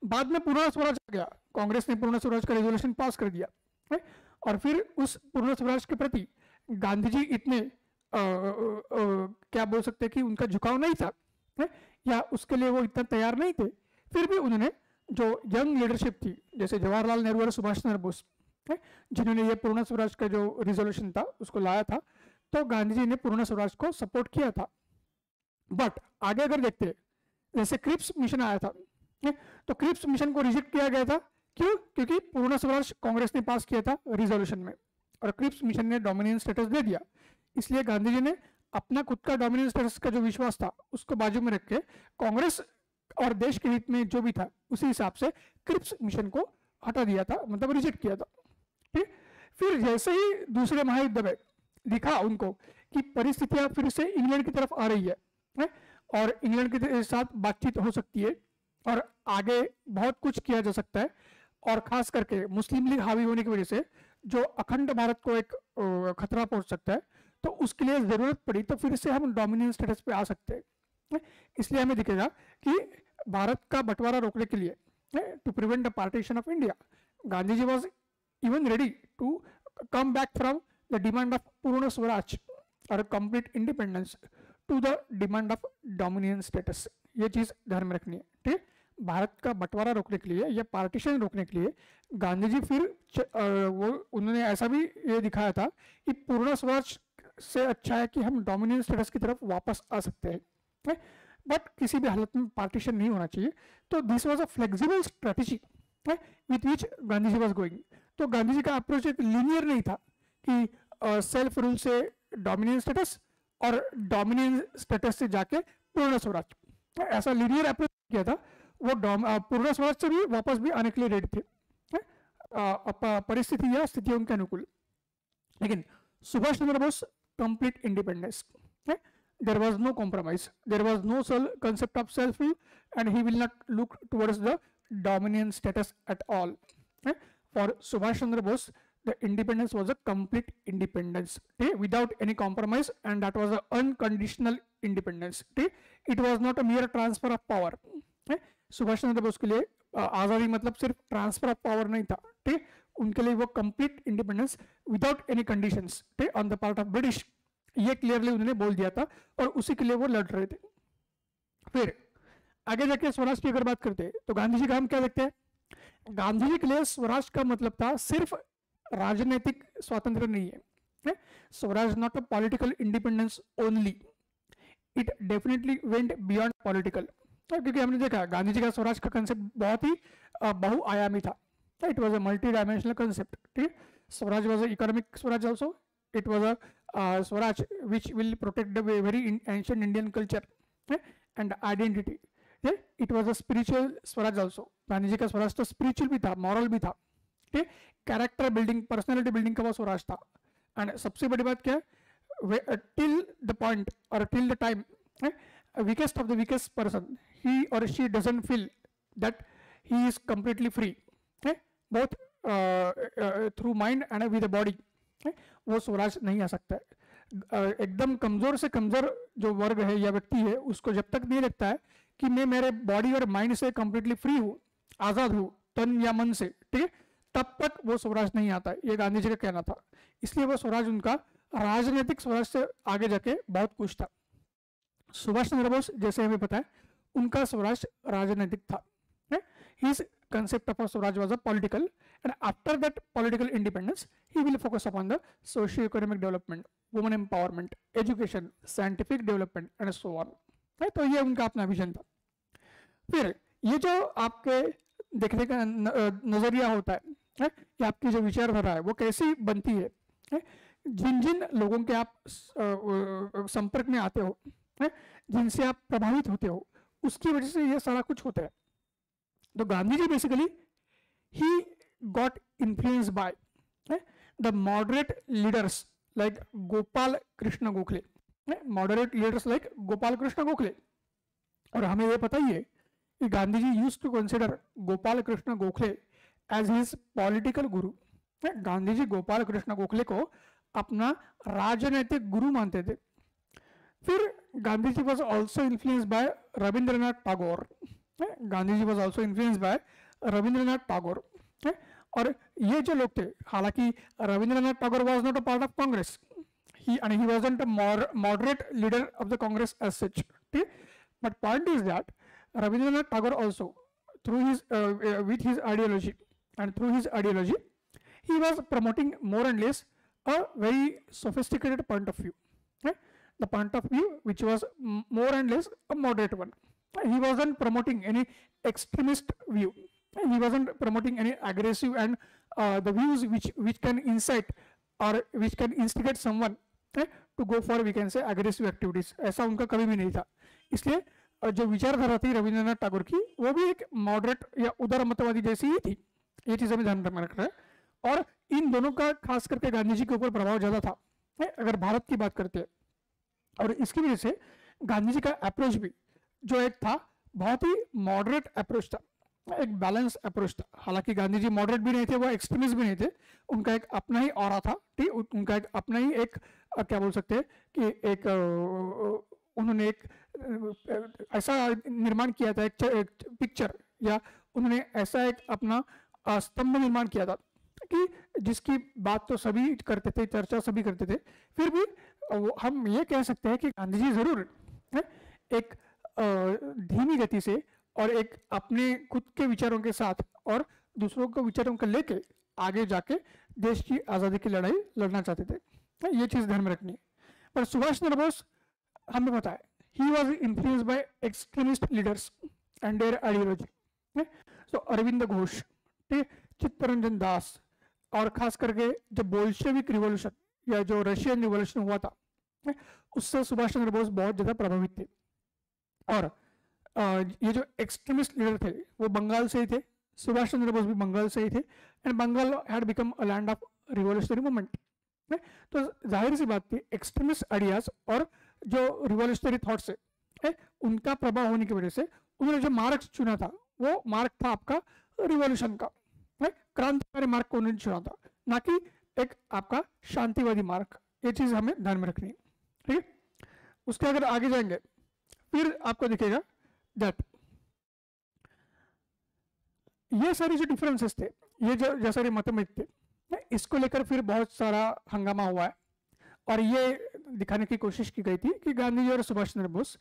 Speaker 1: बाद में पूर्ण स्वराज आ गया, कांग्रेस ने पूर्ण स्वराज का रेजोल्यूशन पास कर दिया, और फिर उस पूर्ण स्वराज के प्रति गांधी जी इतने क्या बोल सकते हैं कि उनका झुकाव नहीं था, या उसके लिए वो इतना तैयार नहीं थे। फिर भी उन्होंने जो यंग लीडरशिप थी, जैसे जवाहरलाल नेहरू और सुभाष चंद्र बोस, जिन्होंने ये पूर्ण स्वराज का जो रिजोल्यूशन था उसको लाया था, तो गांधी जी ने पूर्ण स्वराज को सपोर्ट किया था। बट आगे अगर देखते हैं, जैसे क्रिप्स मिशन आया था, तो क्रिप्स मिशन को रिजेक्ट किया गया था। क्यों? क्योंकि पूर्ण स्वराज कांग्रेस ने पास किया था रिजोल्यूशन में, और क्रिप्स मिशन ने डोमिनियन स्टेटस दे दिया। इसलिए गांधी जी ने अपना खुद का डोमिनियन स्टेटस का जो विश्वास था उसको बाजू में रख के कांग्रेस और देश के हित में जो भी था उसी हिसाब से क्रिप्स मिशन को हटा दिया था, मतलब रिजेक्ट किया था, ठीक। फिर जैसे ही दूसरे महायुद्ध में दिखा उनको कि परिस्थितियां फिर से इंग्लैंड की तरफ आ रही है, और इंग्लैंड के साथ बातचीत हो सकती है और आगे बहुत कुछ किया जा सकता है, और खास करके मुस्लिम लीग हावी होने की वजह से जो अखंड भारत को एक खतरा पहुंच सकता है, तो उसके लिए जरूरत पड़ी तो फिर से हम डोमिनियन स्टेटस पे आ सकते हैं। इसलिए हमें दिखेगा कि भारत का बंटवारा रोकने के लिए, to prevent the partition of India, Gandhi ji was even ready to come back from the demand of Purna Swaraj और complete independence to the demand of dominion status. ये चीज ध्यान में रखनी है, ठीक। भारत का बंटवारा रोकने के लिए या पार्टीशन रोकने के लिए गांधी जी फिर उन्होंने ऐसा भी ये दिखाया था कि पूर्ण स्वराज से अच्छा है कि हम डोमिनियन स्टेटस की तरफ वापस आ सकते हैं, बट किसी भी हालत में पार्टीशन नहीं होना चाहिए। तो this was a flexible strategy with which Gandhi ji was going. तो गांधी जी का अप्रोच एक लीनियर नहीं था कि सेल्फ रूल से डोमिनेंस स्टेटस और डोमिनेंस स्टेटस से जाके पूर्ण स्वराज, ऐसा लीनियर अप्रोच किया था। वो पूर्ण स्वराज से भी वापस भी आने के लिए रेडी थे परिस्थिति या स्थितियों के अनुकूल। लेकिन Subhash Chandra Bose complete independence, there was no compromise, there was no concept of self rule, and he will not look towards the dominant status at all. For Subhash Chandra Bose, the independence was a complete independence, without any compromise, and that was an unconditional independence. It was not a mere transfer of power. Subhash Chandra Bose के लिए आज़ादी मतलब सिर्फ transfer of power नहीं था, ठीक, उनके लिए वो complete independence without any conditions on the part of British, ये क्लियरली उन्होंने बोल दिया था और उसी के लिए वो लड़ रहे थे। फिर आगे जाके स्वराज की अगर बात करते हैं तो गांधी जी का हम क्या देखते हैं, गांधी जी के लिए स्वराज का मतलब था सिर्फ राजनीतिक स्वातंत्र नहीं है, Swaraj not a political independence only, it definitely went beyond political. क्योंकि हमने देखा गांधी जी का स्वराज का कंसेप्ट बहुत ही बहुआयामी था, it was a multi dimensional concept, ठीक। Swaraj was a economic Swaraj also, it was a Swaraj which will protect the very ancient Indian culture and identity. It was a spiritual Swaraj also. Gandhi ji का स्वराज तो spiritual भी था, moral भी था, ठीक, character building, personality building का वो स्वराज था। एंड सबसे बड़ी बात क्या है, टिल द पॉइंट और till the time weakest of the weakest person, he or she doesn't feel that he is completely free, both through mind and with the body, वो स्वराज नहीं आ सकता है। एकदम कमजोर से कमजोर जो वर्ग है या व्यक्ति है, उसको जब तक नहीं लगता है कि मैं मेरे बॉडी और माइंड से कंप्लीटली फ्री हूँ, आजाद हूँ तन या मन से, ठीक है, तब तक वो स्वराज नहीं आता है, ये गांधी जी का कहना था। इसलिए वो स्वराज उनका राजनीतिक स्वराज से आगे जाके बहुत कुछ था। सुभाष चंद्र बोस जैसे हमें पता है उनका स्वराज राजनीतिक था, his concept of Swaraj was a political, and after that political independence he will focus upon the socio-economic development, women empowerment, education, scientific development and so on, तो ये उनका अपना विजन था। फिर ये जो आपके देखने का नजरिया होता है कि आपकी जो विचारधारा है वो कैसी बनती है, जिन जिन लोगों के आप संपर्क में आते हो, जिनसे आप प्रभावित होते हो, उसकी वजह से ये सारा कुछ होता है। तो Gandhi ji basically he got influenced by the moderate leaders like Gopal Krishna Gokhale, moderate leaders like Gopal Krishna Gokhale। और हमें ये पता ही है कि गांधी जी used to consider Gopal Krishna Gokhale as his political guru। Gandhi ji Gopal Krishna Gokhale को अपना राजनीतिक गुरु मानते थे। फिर Gandhi ji was also influenced by Rabindranath Tagore, Gandhi ji was also influence by Rabindranath Tagore. और ये जो लोग थे, हालांकि Rabindranath Tagore was not a part of Congress, he wasn't a moderate leader of the Congress as such, but point is that Rabindranath Tagore also through his with his ideology and through his ideology he was promoting more and less a very sophisticated point of view, the point of view which was more and less a moderate one. He wasn't promoting any extremist view, he wasn't promoting any aggressive and the views which can incite or which can instigate someone to go for, we can say, aggressive activities, ऐसा उनका कभी भी नहीं था। इसलिए जो विचारधारा थी रविंद्रनाथ टैगोर की वो भी एक मॉडरेट या उदारमतवादी जैसी ही थी, ये चीज़ हमें ध्यान रखना है। और इन दोनों का खास करके गांधी जी के ऊपर प्रभाव ज़्यादा था अगर भारत की बात करते हैं, और इसकी वजह से गांधी जी का अप्रोच भी जो एक था बहुत ही मॉडरेट अप्रोच था, एक बैलेंस अप्रोच था। हालांकि गांधी जी मॉडरेट भी नहीं थे, वो एक्सट्रीमिस्ट भी नहीं थे, उनका एक अपना ही ऑरा था, ठीक, उनका एक अपना ही एक क्या बोल सकते हैं कि एक उन्होंने एक ऐसा निर्माण किया था, एक पिक्चर, या उन्होंने ऐसा एक अपना स्तंभ निर्माण किया था कि जिसकी बात तो सभी करते थे, चर्चा सभी करते थे। फिर भी हम ये कह सकते हैं कि गांधी जी जरूर एक धीमी गति से और एक अपने खुद के विचारों के साथ और दूसरों के विचारों को लेके आगे जाके देश की आज़ादी की लड़ाई लड़ना चाहते थे, ये चीज़ ध्यान में रखनी है। पर सुभाष चंद्र बोस हमें पता है he was influenced by extremist leaders and their ideology. So Arvind Ghosh, Chittaranjan Das, और खास करके जब बोल्शेविक रिवॉल्यूशन या जो रशियन रिवॉल्यूशन हुआ था, उससे सुभाष चंद्र बोस बहुत ज़्यादा प्रभावित थे। और ये जो एक्सट्रीमिस्ट लीडर थे वो बंगाल से ही थे, सुभाष चंद्र बोस भी बंगाल से ही थे, and Bengal had become a land of revolutionary movement. तो जाहिर सी बात थी एक्सट्रीमिस्ट आइडियाज और जो रिवॉल्यूशनरी थॉट्स है उनका प्रभाव होने की वजह से उन्होंने जो मार्ग चुना था वो मार्ग था आपका रिवॉल्यूशन का, क्रांतिकारी मार्ग को उन्होंने चुना था, ना कि एक आपका शांतिवादी मार्ग। ये चीज हमें ध्यान में रखनी है, ठीक है। उसके अगर आगे जाएंगे फिर आपको दिखेगा दैट ये सारे जो डिफरेंसेस थे, ये जो जैसे मतभेद थे, इसको लेकर फिर बहुत सारा हंगामा हुआ है और ये दिखाने की कोशिश की गई थी कि गांधी जी और सुभाष चंद्र बोस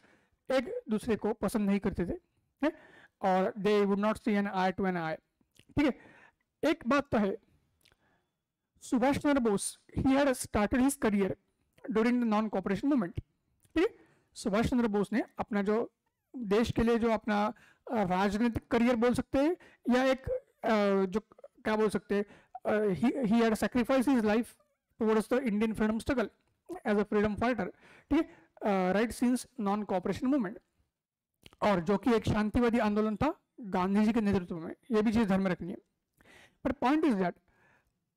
Speaker 1: एक दूसरे को पसंद नहीं करते थे और they would not see an eye to an eye, ठीक है। एक बात तो है, Subhash Chandra Bose he had started his career during the non cooperation movement, ठीक है। सुभाष चंद्र बोस ने अपना जो देश के लिए जो अपना राजनीतिक करियर बोल सकते हैं या एक जो क्या बोल सकते हैं, he had sacrificed his life towards the Indian freedom struggle as a freedom fighter, ठीक है, right since non cooperation movement, और जो कि एक शांतिवादी आंदोलन था गांधी जी के नेतृत्व में, ये भी चीज ध्यान में रखनी है। पर पॉइंट इज दैट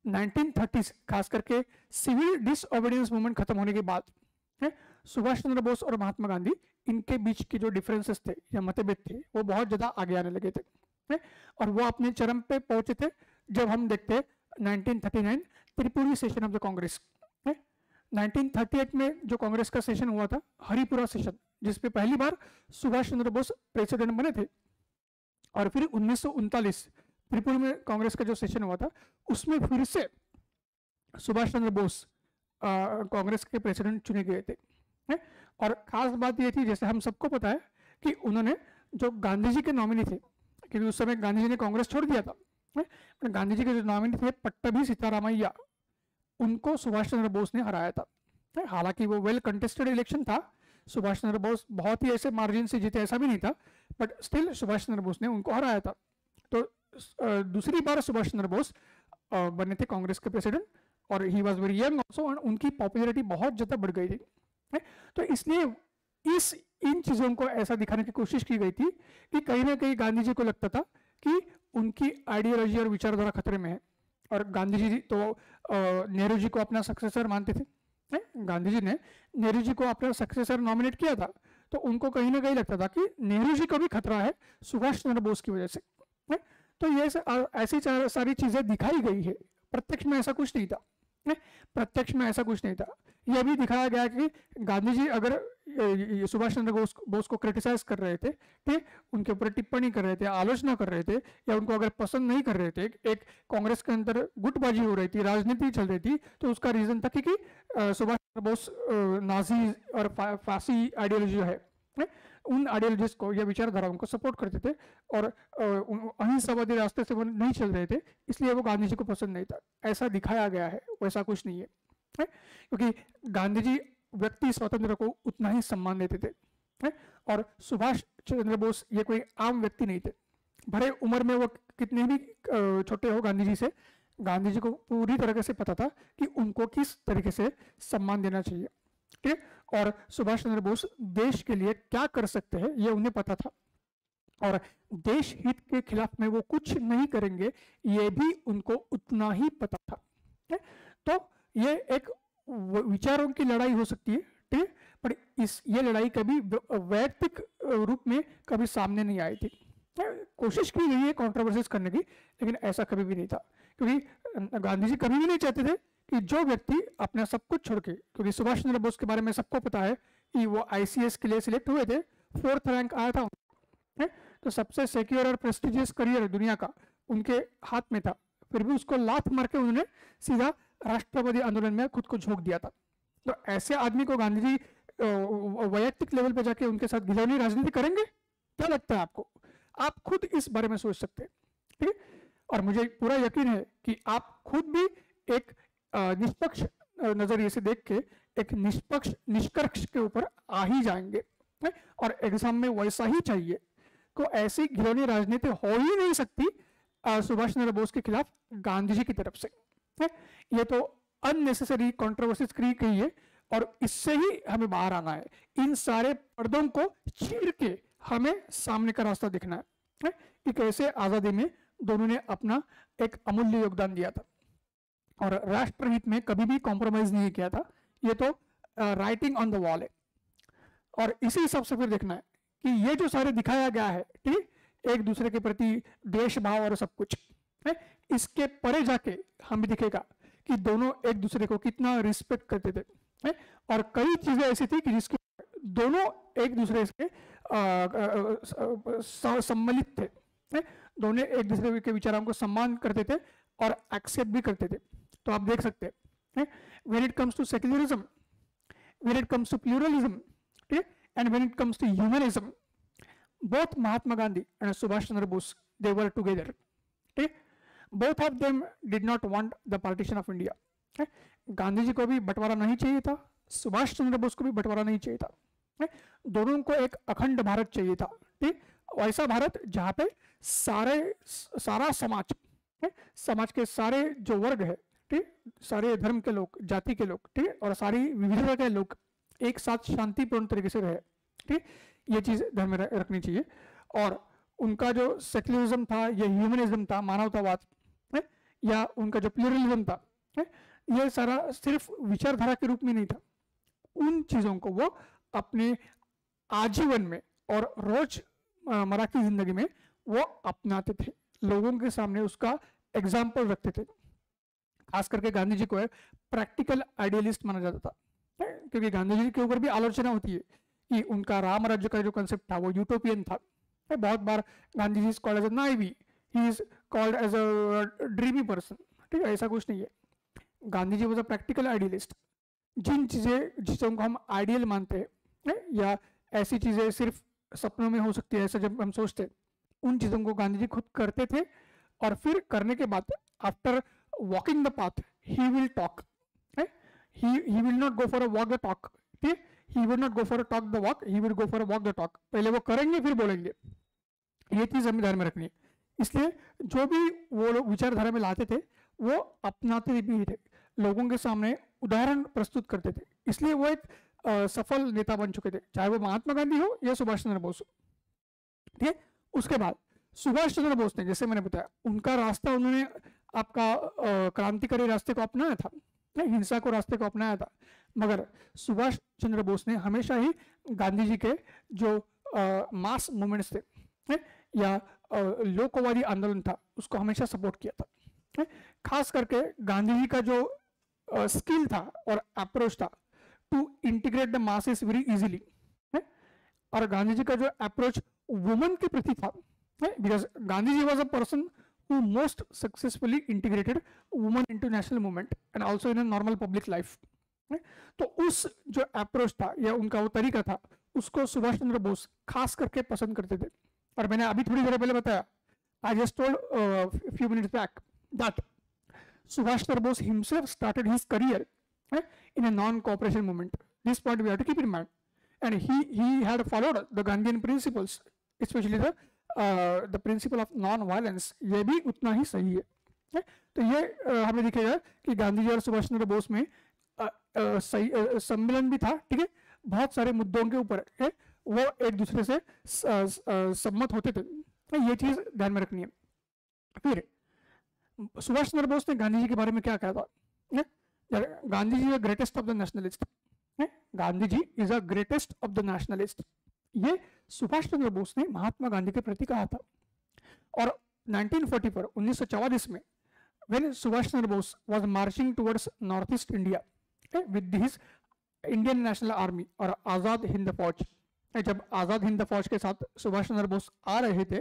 Speaker 1: 1930s खास करके सिविल डिसओबीडियंस मूवमेंट खत्म होने के बाद सुभाष चंद्र बोस और महात्मा गांधी इनके बीच के जो डिफरेंसेस थे या मतभेद थे वो बहुत ज्यादा आगे आने लगे थे और वो अपने चरम पे पहुंचे थे जब हम देखते हैं 1939 Tripuri session of the Congress. 1938 में जो कांग्रेस का सेशन हुआ था, हरिपुरा सेशन, जिसपे पहली बार सुभाष चंद्र बोस प्रेसिडेंट बने थे, और फिर 1939 त्रिपुरा में कांग्रेस का जो सेशन हुआ था उसमें फिर से सुभाष चंद्र बोस कांग्रेस के प्रेसिडेंट चुने गए थे। और खास बात ये थी, जैसे हम सबको पता है कि उन्होंने जो गांधी जी के नॉमिनी थे, क्योंकि उस समय गांधी जी ने कांग्रेस छोड़ दिया था, गांधी जी के जो नॉमिनी थे पट्टाभी सीतारामैया, उनको सुभाष चंद्र बोस ने हराया था। हालांकि वो वेल कंटेस्टेड इलेक्शन था, सुभाष चंद्र बोस बहुत ही ऐसे मार्जिन से जीते ऐसा भी नहीं था, बट स्टिल सुभाष चंद्र बोस ने उनको हराया था। तो दूसरी बार सुभाष चंद्र बोस बने थे कांग्रेस के प्रेसिडेंट और he was very young also, और उनकी पॉपुलैरिटी बहुत ज़्यादा बढ़ गई थी। तो इसलिए इन चीज़ों को ऐसा दिखाने की कोशिश की गई थी कि कहीं ना कहीं गांधी जी को लगता था कि उनकी आइडियोलॉजी और विचारधारा खतरे में है, और गांधी जी तो नेहरू जी को अपना सक्सेसर मानते थे। गांधी जी ने नेहरू जी को अपना सक्सेसर नॉमिनेट किया था, तो उनको कहीं ना कहीं लगता था कि नेहरू जी को भी खतरा है सुभाष चंद्र बोस की वजह से। तो ये ऐसी सारी चीजें दिखाई गई है, प्रत्यक्ष में ऐसा कुछ नहीं था, प्रत्यक्ष में ऐसा कुछ नहीं था। यह भी दिखाया गया कि गांधी जी अगर सुभाष चंद्र बोस को क्रिटिसाइज कर रहे थे, ठीक, उनके ऊपर टिप्पणी कर रहे थे, आलोचना कर रहे थे, या उनको अगर पसंद नहीं कर रहे थे, एक कांग्रेस के अंदर गुटबाजी हो रही थी, राजनीति चल रही थी, तो उसका रीजन था कि सुभाष चंद्र बोस नाजी और फांसी आइडियोलॉजी है, उन आइडियोलॉजीज को या विचारधाराओं को सपोर्ट करते थे और अहिंसावादी रास्ते से वो नहीं चल रहे थे, इसलिए वो गांधी जी को पसंद नहीं था। ऐसा दिखाया गया है, वैसा कुछ नहीं है, क्योंकि गांधी जी व्यक्ति स्वतंत्र को उतना ही सम्मान देते थे और सुभाष चंद्र बोस ये कोई आम व्यक्ति नहीं थे। भले उम्र में वो कितने भी छोटे हो गांधी जी से, गांधी जी को पूरी तरीके से पता था कि उनको किस तरीके से सम्मान देना चाहिए, ठीक है। और सुभाष चंद्र बोस देश के लिए क्या कर सकते हैं ये उन्हें पता था, और देश हित के खिलाफ में वो कुछ नहीं करेंगे ये भी उनको उतना ही पता था। तो ये एक विचारों की लड़ाई हो सकती है, ठीक है, पर ये लड़ाई कभी वैयक्तिक रूप में कभी सामने नहीं आई थी। कोशिश की गई है कंट्रोवर्सीज करने की, लेकिन ऐसा कभी भी नहीं था, क्योंकि गांधी जी कभी भी नहीं चाहते थे कि जो व्यक्ति अपना सब कुछ छोड़ के, क्योंकि सुभाष चंद्र बोस के बारे में सबको पता है कि वो ICS के लिए सिलेक्ट हुए थे, 4th रैंक आया था, तो सबसे सिक्योर और प्रेस्टिजियस करियर दुनिया का उनके हाथ में था, फिर भी उसको लात मार के उन्होंने सीधा राष्ट्रवादी आंदोलन में खुद को झोंक दिया था। तो ऐसे आदमी को गांधी जी वैयक्तिक लेवल पे जाके उनके साथ घिनौनी राजनीति करेंगे? क्या लगता है आपको? आप खुद इस बारे में सोच सकते हैं, ठीक है। और मुझे पूरा यकीन है कि आप खुद भी एक निष्पक्ष नजरिए से देख के एक निष्पक्ष निष्कर्ष के ऊपर आ ही जाएंगे, और एग्जाम में वैसा ही चाहिए। को ऐसी घिनौनी राजनीति हो ही नहीं सकती सुभाष चंद्र बोस के खिलाफ गांधी जी की तरफ से, है। ये तो अननेसेसरी कंट्रोवर्सीज क्रिएट की है और इससे ही हमें बाहर आना है। इन सारे पर्दों को चीर के हमें सामने का रास्ता दिखना है। एक ऐसे आजादी में दोनों ने अपना एक अमूल्य योगदान दिया था और राष्ट्रहित में कभी भी कॉम्प्रोमाइज नहीं किया था। ये तो राइटिंग ऑन द वॉल है और इसी हिसाब से फिर देखना है कि ये जो सारे दिखाया गया है, ठीक, एक दूसरे के प्रति द्वेष भाव और सब कुछ है, इसके परे जाके हमें दिखेगा कि दोनों एक दूसरे को कितना रिस्पेक्ट करते थे है? और कई चीजें ऐसी थी कि जिसके दोनों एक दूसरे से सम्मिलित थे है? दोनों एक दूसरे के विचारों को सम्मान करते थे और एक्सेप्ट भी करते थे। तो आप देख सकते हैं when it comes to secularism, when it comes to pluralism, and when it comes to humanism, both Mahatma Gandhi and Subhash Chandra Bose, they were together. Both of them did not want the partition of India. Gandhi ji को भी बंटवारा नहीं चाहिए था, सुभाष चंद्र बोस को भी बंटवारा नहीं चाहिए था। दोनों को एक अखंड भारत चाहिए था, ठीक, ऐसा भारत जहाँ पे सारा समाज के सारे जो वर्ग है, ठीक, सारे धर्म के लोग, जाति के लोग, ठीक, और सारी विविधता के लोग एक साथ शांतिपूर्ण तरीके से रहे, ठीक, ये चीज ध्यान में रखनी चाहिए। और उनका जो सेक्युलरिज्म था या ह्यूमनिज्म था, मानवतावाद है, या उनका जो प्लूरलिज्म था है, ये सारा सिर्फ विचारधारा के रूप में नहीं था। उन चीजों को वो अपने आजीवन में और रोजमर्रा की जिंदगी में वो अपनाते थे, लोगों के सामने उसका एग्जाम्पल रखते थे। खास करके गांधी जी को प्रैक्टिकल आइडियलिस्ट माना जाता था, क्योंकि गांधी जी के ऊपर भी आलोचना होती है कि उनका राम राज्य का जो कंसेप्ट था वो यूटोपियन था। बहुत बार Gandhi ji is called as a naive, he is called as a dreamy person, ठीक है, ऐसा कुछ नहीं है। Gandhi ji was a practical idealist. जिन चीज़ों को हम आइडियल मानते हैं या ऐसी चीज़ें सिर्फ सपनों में हो सकती है ऐसा जब हम सोचते, उन चीज़ों को गांधी जी खुद करते थे और फिर करने के बाद after walking the path he will talk, he will not go for a walk the talk, he will not go for a talk the walk, he will go for a walk the talk। पहले वो करेंगे फिर बोलेंगे, ये चीज हमें ध्यान में रखनी है। इसलिए जो भी वो लोग विचारधारा में लाते थे वो अपनाते भी थे, लोगों के सामने उदाहरण प्रस्तुत करते थे, इसलिए वो एक सफल नेता बन चुके थे, चाहे वो महात्मा गांधी हो या सुभाष चंद्र बोस हो। ठीक है, उसके बाद सुभाष चंद्र बोस ने, जैसे मैंने बताया, उनका रास्ता उन्होंने आपका क्रांतिकारी रास्ते को अपनाया था, हिंसा को रास्ते को अपनाया था, मगर सुभाष चंद्र बोस ने हमेशा ही गांधी जी के जो मास मूवमेंट्स थे या लोकवादी आंदोलन था उसको हमेशा सपोर्ट किया था। खास करके गांधी जी का जो स्किल था और अप्रोच था to integrate the masses very easily, और गांधी जी का जो अप्रोच वुमन के प्रति था, because Gandhi ji was a person who most successfully integrated women into national movement and also in a normal public life। तो उस जो अप्रोच था या उनका वो तरीका था उसको सुभाष चंद्र बोस खास करके पसंद करते थे। और मैंने अभी थोड़ी देर पहले बताया, I just told few minutes back that Subhash Chandra Bose himself started his career in a non-cooperation movement. This point we have to keep in mind, and he had followed the Gandhian principles, especially the principle of non-violence। ये भी उतना ही सही है। तो ये हमें दिखेगा कि गांधी जी और सुभाष चंद्र बोस में सही सम्मेलन भी था, ठीक है, बहुत सारे मुद्दों के ऊपर वो एक दूसरे से सम्मत होते थे, ये चीज ध्यान में रखनी है। फिर सुभाष चंद्र बोस ने गांधी जी के बारे में क्या कहा था? Gandhi ji greatest of the nationalist, Gandhi ji is a greatest of the nationalist, ये सुभाष चंद्र बोस ने महात्मा गांधी के प्रति कहा था। और 1944 में when Subhash Chandra Bose was marching towards northeast India with his Indian National Army और आजाद हिंद फौज, जब आजाद हिंद फौज के साथ सुभाष चंद्र बोस आ रहे थे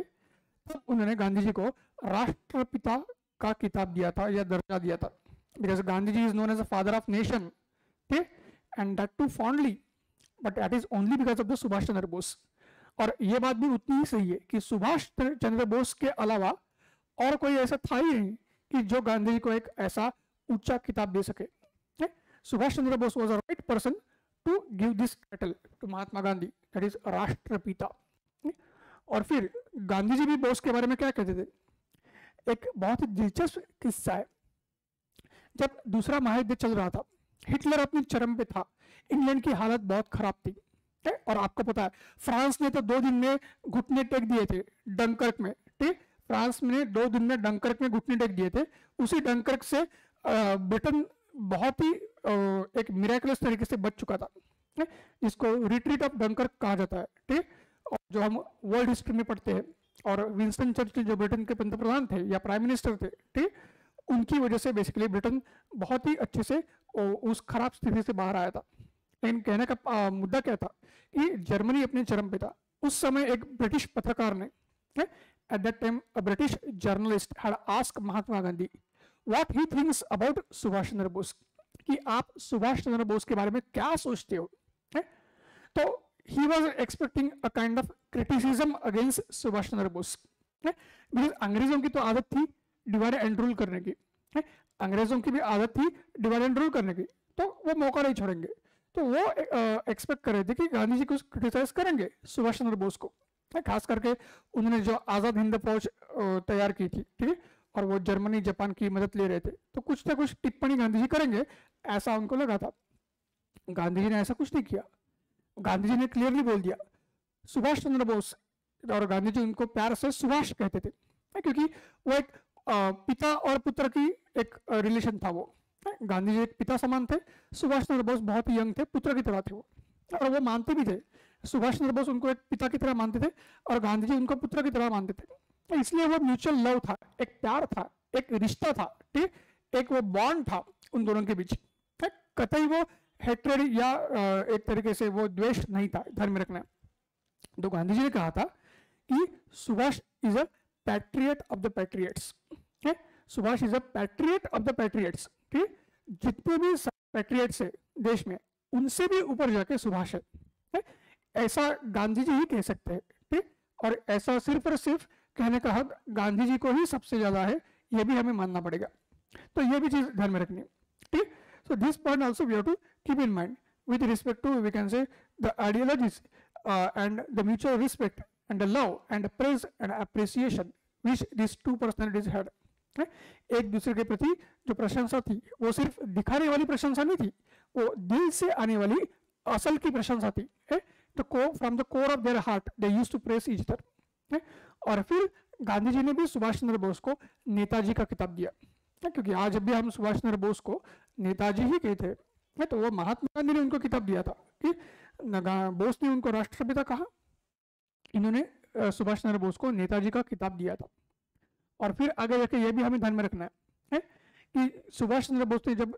Speaker 1: तब उन्होंने गांधी जी को राष्ट्रपिता का किताब दिया था या दर्जा दिया था, because Gandhi ji is known as a father of nation, and that too fondly, but that is only because of the Subhash Chandra Bose. और ये बात भी उतनी ही सही है कि सुभाष चंद्र बोस के अलावा और कोई ऐसा था ही नहीं कि जो गांधी जी को एक ऐसा ऊंचा किताब दे सके। Subhash Chandra Bose was a right person to give this title to Mahatma Gandhi, that is राष्ट्रपिता। और फिर गांधी जी भी बोस के बारे में क्या कहते थे? एक बहुत ही दिलचस्प किस्सा है। जब दूसरा महायुद्ध चल रहा था, हिटलर अपनी चरम पे था, इंग्लैंड की हालत बहुत खराब थी, और आपको पता है फ्रांस ने तो 2 दिन में घुटने टेक दिए थे डंकर्क में, ठीक। फ्रांस ने 2 दिन में डंकर्क में घुटने टेक दिए थे। उसी डंकर्क से ब्रिटेन बहुत ही एक मिरेकलस तरीके से बच चुका था, जिसको रिट्रीट ऑफ डंकर्क कहा जाता है, ठीक। और जो हम वर्ल्ड हिस्ट्री में पढ़ते हैं, और विंस्टन चर्चिल जो ब्रिटेन के पंतप्रधान थे या प्राइम मिनिस्टर थे, ठीक, उनकी वजह से बेसिकली ब्रिटेन बहुत ही अच्छे से उस खराब स्थिति से बाहर आया था। लेकिन कहने का मुद्दा क्या था कि जर्मनी अपने चरम पे था। उस समय एक ब्रिटिश पत्रकार ने, at that time a British journalist had asked Mahatma Gandhi what he thinks about Subhash Chandra Bose, कि आप सुभाष चंद्र बोस के बारे में क्या सोचते हो, तो he was expecting a kind of criticism against Subhash Chandra Bose, because अंग्रेजों की तो आदत थी डिवाइड एंड रूल करने की, अंग्रेजों की भी आदत थी डिवाइड एंड रूल करने की, तो वो मौका नहीं छोड़ेंगे। तो वो एक्सपेक्ट कर रहे थे कि गांधी जी को क्रिटिसाइज करेंगे सुभाष चंद्र बोस को, खास करके उन्होंने जो आजाद हिंद फौज तैयार की थी, ठीक है, और वो जर्मनी जापान की मदद ले रहे थे, तो कुछ ना कुछ टिप्पणी गांधी जी करेंगे ऐसा उनको लगा था। गांधी जी ने ऐसा कुछ नहीं किया। गांधी जी ने क्लियरली बोल दिया सुभाष चंद्र बोस, और गांधी जी उनको प्यार से सुभाष कहते थे, क्योंकि वो एक पिता और पुत्र की एक रिलेशन था। वो गांधी जी एक पिता समान थे, सुभाष चंद्र बोस बहुत ही यंग थे, पुत्र की तरह थे वो, और वो मानते भी थे। सुभाष चंद्र बोस उनको एक पिता की तरह मानते थे और गांधी जी उनको पुत्र की तरह मानते थे, तो इसलिए वो म्यूचुअल लव था, एक प्यार था, एक रिश्ता था, ठीक, एक वो बॉन्ड था उन दोनों के बीच, कतई वो हेट्रेड या एक तरीके से वो द्वेष नहीं था, ध्यान में रखना। तो गांधी जी ने कहा था कि Subhash is a patriot of the patriots, Subhash is a patriot of the patriots, ठीक, जितने भी पैट्रियट्स है देश में उनसे भी ऊपर जाके सुभाष है, ऐसा गांधी जी ही कह सकते हैं, ठीक, और ऐसा सिर्फ और सिर्फ कहने का हक गांधी जी को ही सबसे ज्यादा है, ये भी हमें मानना पड़ेगा। तो ये भी चीज ध्यान में रखनी है, ठीक। So this point also we have to keep in mind with respect to, we can say, the ideologies and the mutual respect and the love and the praise and appreciation which these two personalities had. एक दूसरे के प्रति जो प्रशंसा थी वो सिर्फ दिखाने वाली प्रशंसा नहीं थी, वो दिल से आने वाली असल की प्रशंसा थी। From the core of their heart they used to praise each other. और फिर गांधी जी ने भी सुभाष चंद्र बोस को नेताजी का खिताब दिया, क्योंकि आज जब भी हम सुभाष चंद्र बोस को नेताजी ही कहते हैं, तो वो महात्मा गांधी ने उनको खिताब दिया था कि बोस ने उनको राष्ट्रपिता कहा, इन्होंने सुभाष चंद्र बोस को नेताजी का खिताब दिया था। और फिर आगे जाके ये भी हमें ध्यान में रखना है कि सुभाष चंद्र बोस ने जब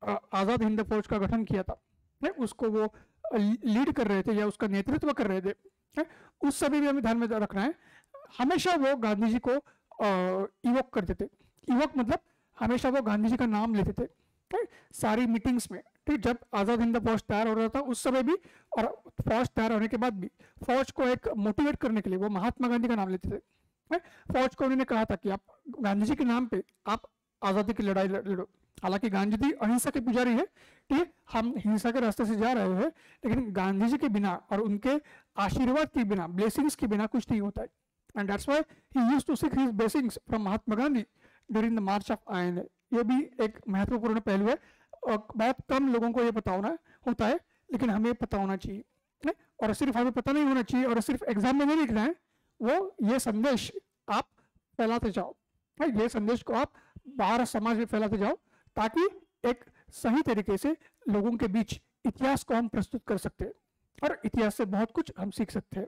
Speaker 1: आजाद हिंद फौज का गठन किया था, उसको वो लीड कर रहे थे या उसका नेतृत्व कर रहे थे, उस समय भी हमें ध्यान में रखना है, हमेशा वो गांधी जी को इवोक करते थे। इवोक मतलब हमेशा वो गांधी जी का नाम लेते थे, सारी मीटिंग्स में, ठीक। जब आजाद हिंद फौज तैयार हो रहा था उस समय भी, और फौज तैयार होने के बाद भी, फौज को एक मोटिवेट करने के लिए वो महात्मा गांधी का नाम लेते थे। फौज को उन्होंने कहा था कि आप गांधी जी के नाम पे आप आजादी की लड़ाई लड़ो। हालांकि गांधी जी अहिंसा के पुजारी है, ठीक, हम हिंसा के रास्ते से जा रहे हैं, लेकिन गांधी जी के बिना और उनके आशीर्वाद के बिना, ब्लेसिंग्स के बिना कुछ नहीं होता है। And that's why he used to seek his blessings from Mahatma Gandhi during the march of iron. ये भी एक महत्वपूर्ण पहलू है और बहुत कम लोगों को ये पता होता है, लेकिन हमें पता होना चाहिए। और सिर्फ हमें पता नहीं होना चाहिए और सिर्फ एग्जाम में नहीं लिखना है, वो ये संदेश आप फैलाते जाओ, ये संदेश को आप बाहर समाज में फैलाते जाओ, ताकि एक सही तरीके से लोगों के बीच इतिहास को हम प्रस्तुत कर सकते हैं और इतिहास से बहुत कुछ हम सीख सकते हैं।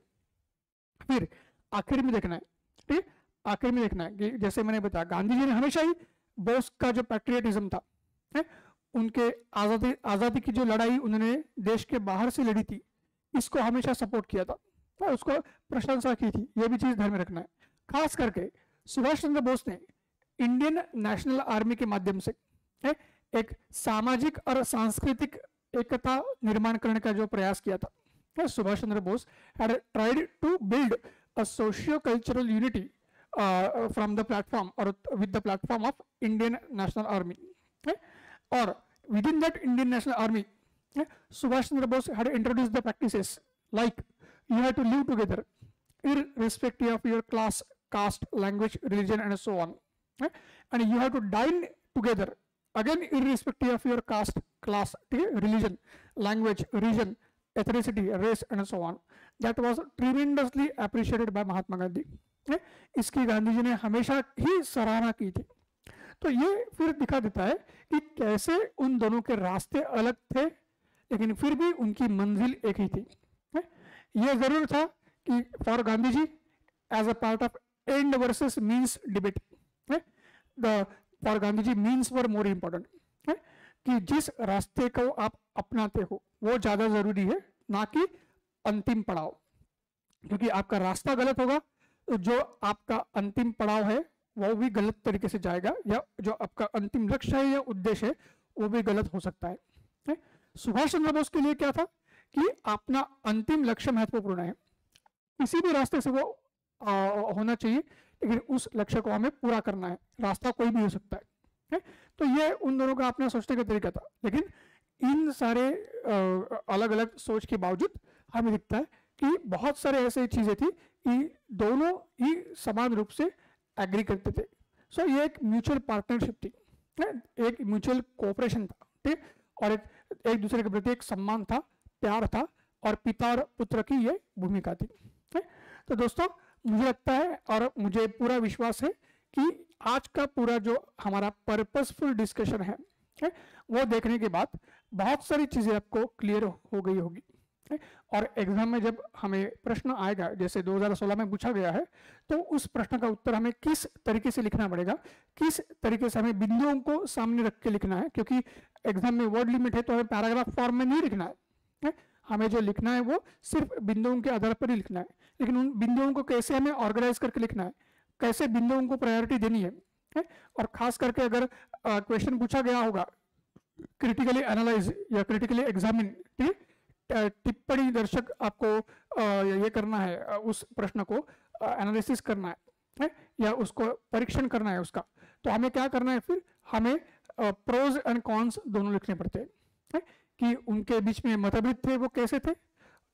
Speaker 1: फिर आखिर में देखना है, ठीक, आखिर में देखना है कि जैसे मैंने बताया गांधी जी ने हमेशा ही बोस का जो पैट्रियटिज्म था, उनके आजादी की जो लड़ाई उन्होंने देश के बाहर से लड़ी थी, इसको हमेशा सपोर्ट किया था, उसको प्रशंसा की थी। ये भी चीज ध्यान में रखना है। खास करके सुभाष चंद्र बोस ने इंडियन नेशनल आर्मी के माध्यम से एक सामाजिक और सांस्कृतिक एकता निर्माण करने का जो प्रयास किया था। Subhash Chandra Bose had tried to build a socio cultural unity from the platform or with the platform of Indian National Army, or within that Indian National Army, Subhash Chandra Bose had introduced the practices like you have to live together irrespective of your class, caste, language, religion and so on, and you have to dine together again irrespective of your caste, class, ठीक है, religion, language, region, ethnicity, race and so on, that was tremendously appreciated by Mahatma Gandhi. इसकी गांधी जी ने हमेशा ही सराहना की थी। तो ये फिर दिखा देता है कि कैसे उन दोनों के रास्ते अलग थे लेकिन फिर भी उनकी मंजिल एक ही थी। ये जरूर था कि for Gandhi ji as a part of end versus means debate, for Gandhi ji means were more important, कि जिस रास्ते को आप अपनाते हो वो ज्यादा जरूरी है ना कि अंतिम पड़ाव, क्योंकि आपका रास्ता गलत होगा तो जो आपका अंतिम पड़ाव है वो भी गलत तरीके से जाएगा, या जो आपका अंतिम लक्ष्य है या उद्देश्य है वो भी गलत हो सकता है। सुभाष चंद्र बोस के लिए क्या था कि अपना अंतिम लक्ष्य महत्वपूर्ण है, किसी भी रास्ते से वो होना चाहिए लेकिन उस लक्ष्य को हमें पूरा करना है, रास्ता कोई भी हो सकता है। तो ये उन दोनों का अपना सोचने का तरीका था, लेकिन इन सारे अलग अलग सोच के बावजूद हमें दिखता है कि बहुत सारे ऐसे चीजें थी कि दोनों ही समान रूप से एग्री करते थे। सो ये एक म्यूचुअल पार्टनरशिप थी, एक म्यूचुअल कोऑपरेशन था, ठीक, और एक दूसरे के प्रति एक सम्मान था, प्यार था, और पिता और पुत्र की ये भूमिका थी। तो दोस्तों मुझे लगता है और मुझे पूरा विश्वास है कि आज का पूरा जो हमारा पर्पसफुल डिस्कशन है वो देखने के बाद बहुत सारी चीजें आपको क्लियर हो गई होगी। और एग्जाम में जब हमें प्रश्न आएगा, जैसे 2016 में पूछा गया है, तो उस प्रश्न का उत्तर हमें किस तरीके से लिखना पड़ेगा, किस तरीके से हमें बिंदुओं को सामने रख के लिखना है, क्योंकि एग्जाम में वर्ड लिमिट है तो हमें पैराग्राफ फॉर्म में नहीं लिखना है, हमें जो लिखना है वो सिर्फ बिंदुओं के आधार पर ही लिखना है। लेकिन उन बिंदुओं को कैसे हमें ऑर्गेनाइज करके लिखना है, कैसे बिंदुओं को प्रायोरिटी देनी है, और खास करके अगर क्वेश्चन पूछा गया होगा क्रिटिकली एनालाइज या क्रिटिकली एग्जामिन, ठीक, टिप्पणी दर्शक आपको ये करना है, उस प्रश्न को एनालिसिस करना है या उसको परीक्षण करना है उसका, तो हमें क्या करना है, फिर हमें प्रोज एंड कॉन्स दोनों लिखने पड़ते हैं कि उनके बीच में मतभेद थे वो कैसे थे,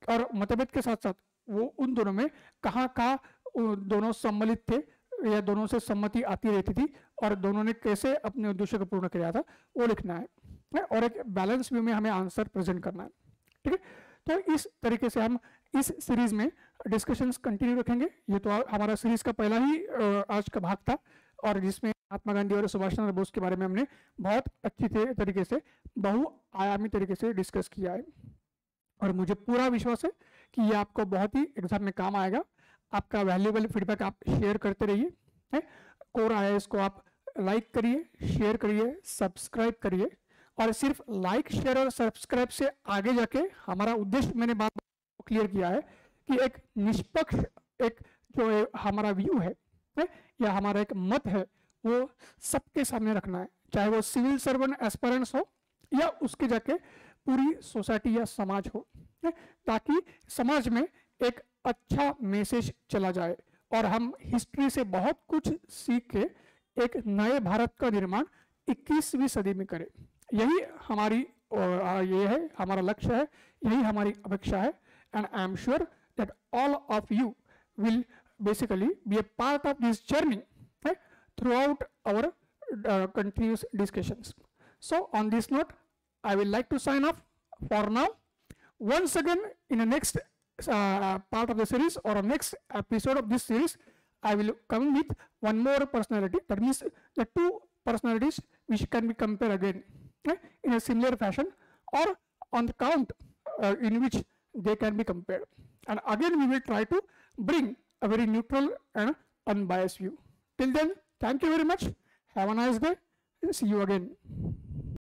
Speaker 1: और मतभेद के साथ साथ वो उन दोनों में कहाँ दोनों सम्मिलित थे या दोनों से सम्मति आती रहती थी, और दोनों ने कैसे अपने उद्देश्य को पूर्ण किया था वो लिखना है, और एक बैलेंस व्यू में हमें आंसर प्रेजेंट करना है, ठीक है। तो इस तरीके से हम इस सीरीज में डिस्कशंस कंटिन्यू रखेंगे। ये तो हमारा सीरीज का पहला ही आज का भाग था, और जिसमें महात्मा गांधी और सुभाष चंद्र बोस के बारे में हमने बहुत अच्छी तरीके से बहुआयामी तरीके से डिस्कस किया है, और मुझे पूरा विश्वास है कि ये आपको बहुत ही एग्जाम में काम आएगा। आपका वैल्यूएबल फीडबैक आप शेयर करते रहिए, कोर आईएएस को आप लाइक करिए, शेयर करिए, सब्सक्राइब करिए, और सिर्फ लाइक, शेयर और सब्सक्राइब से आगे जाके हमारा उद्देश्य मैंने बात क्लियर किया है कि एक निष्पक्ष एक जो हमारा व्यू है या हमारा एक मत है वो सबके सामने रखना है, चाहे वो सिविल सर्वेंट एस्पिरेंट्स हो या उसके जाके पूरी सोसाइटी या समाज हो, ताकि समाज में एक अच्छा मैसेज चला जाए और हम हिस्ट्री से बहुत कुछ सीख के एक नए भारत का निर्माण 21वीं सदी में करें। यही हमारी ये है, हमारा लक्ष्य है, यही हमारी अपेक्षा है, and I am sure that all of you will basically be a part of this journey throughout our continuous discussions. So on this note, I will like to sign off for now. Once again, in the next part of the series or next episode of this series, I will come with one more personality. That means the two personalities which can be compared again in a similar fashion, or on the count in which they can be compared. And again, we will try to bring a very neutral and unbiased view. Till then, thank you very much. Have a nice day. See you again.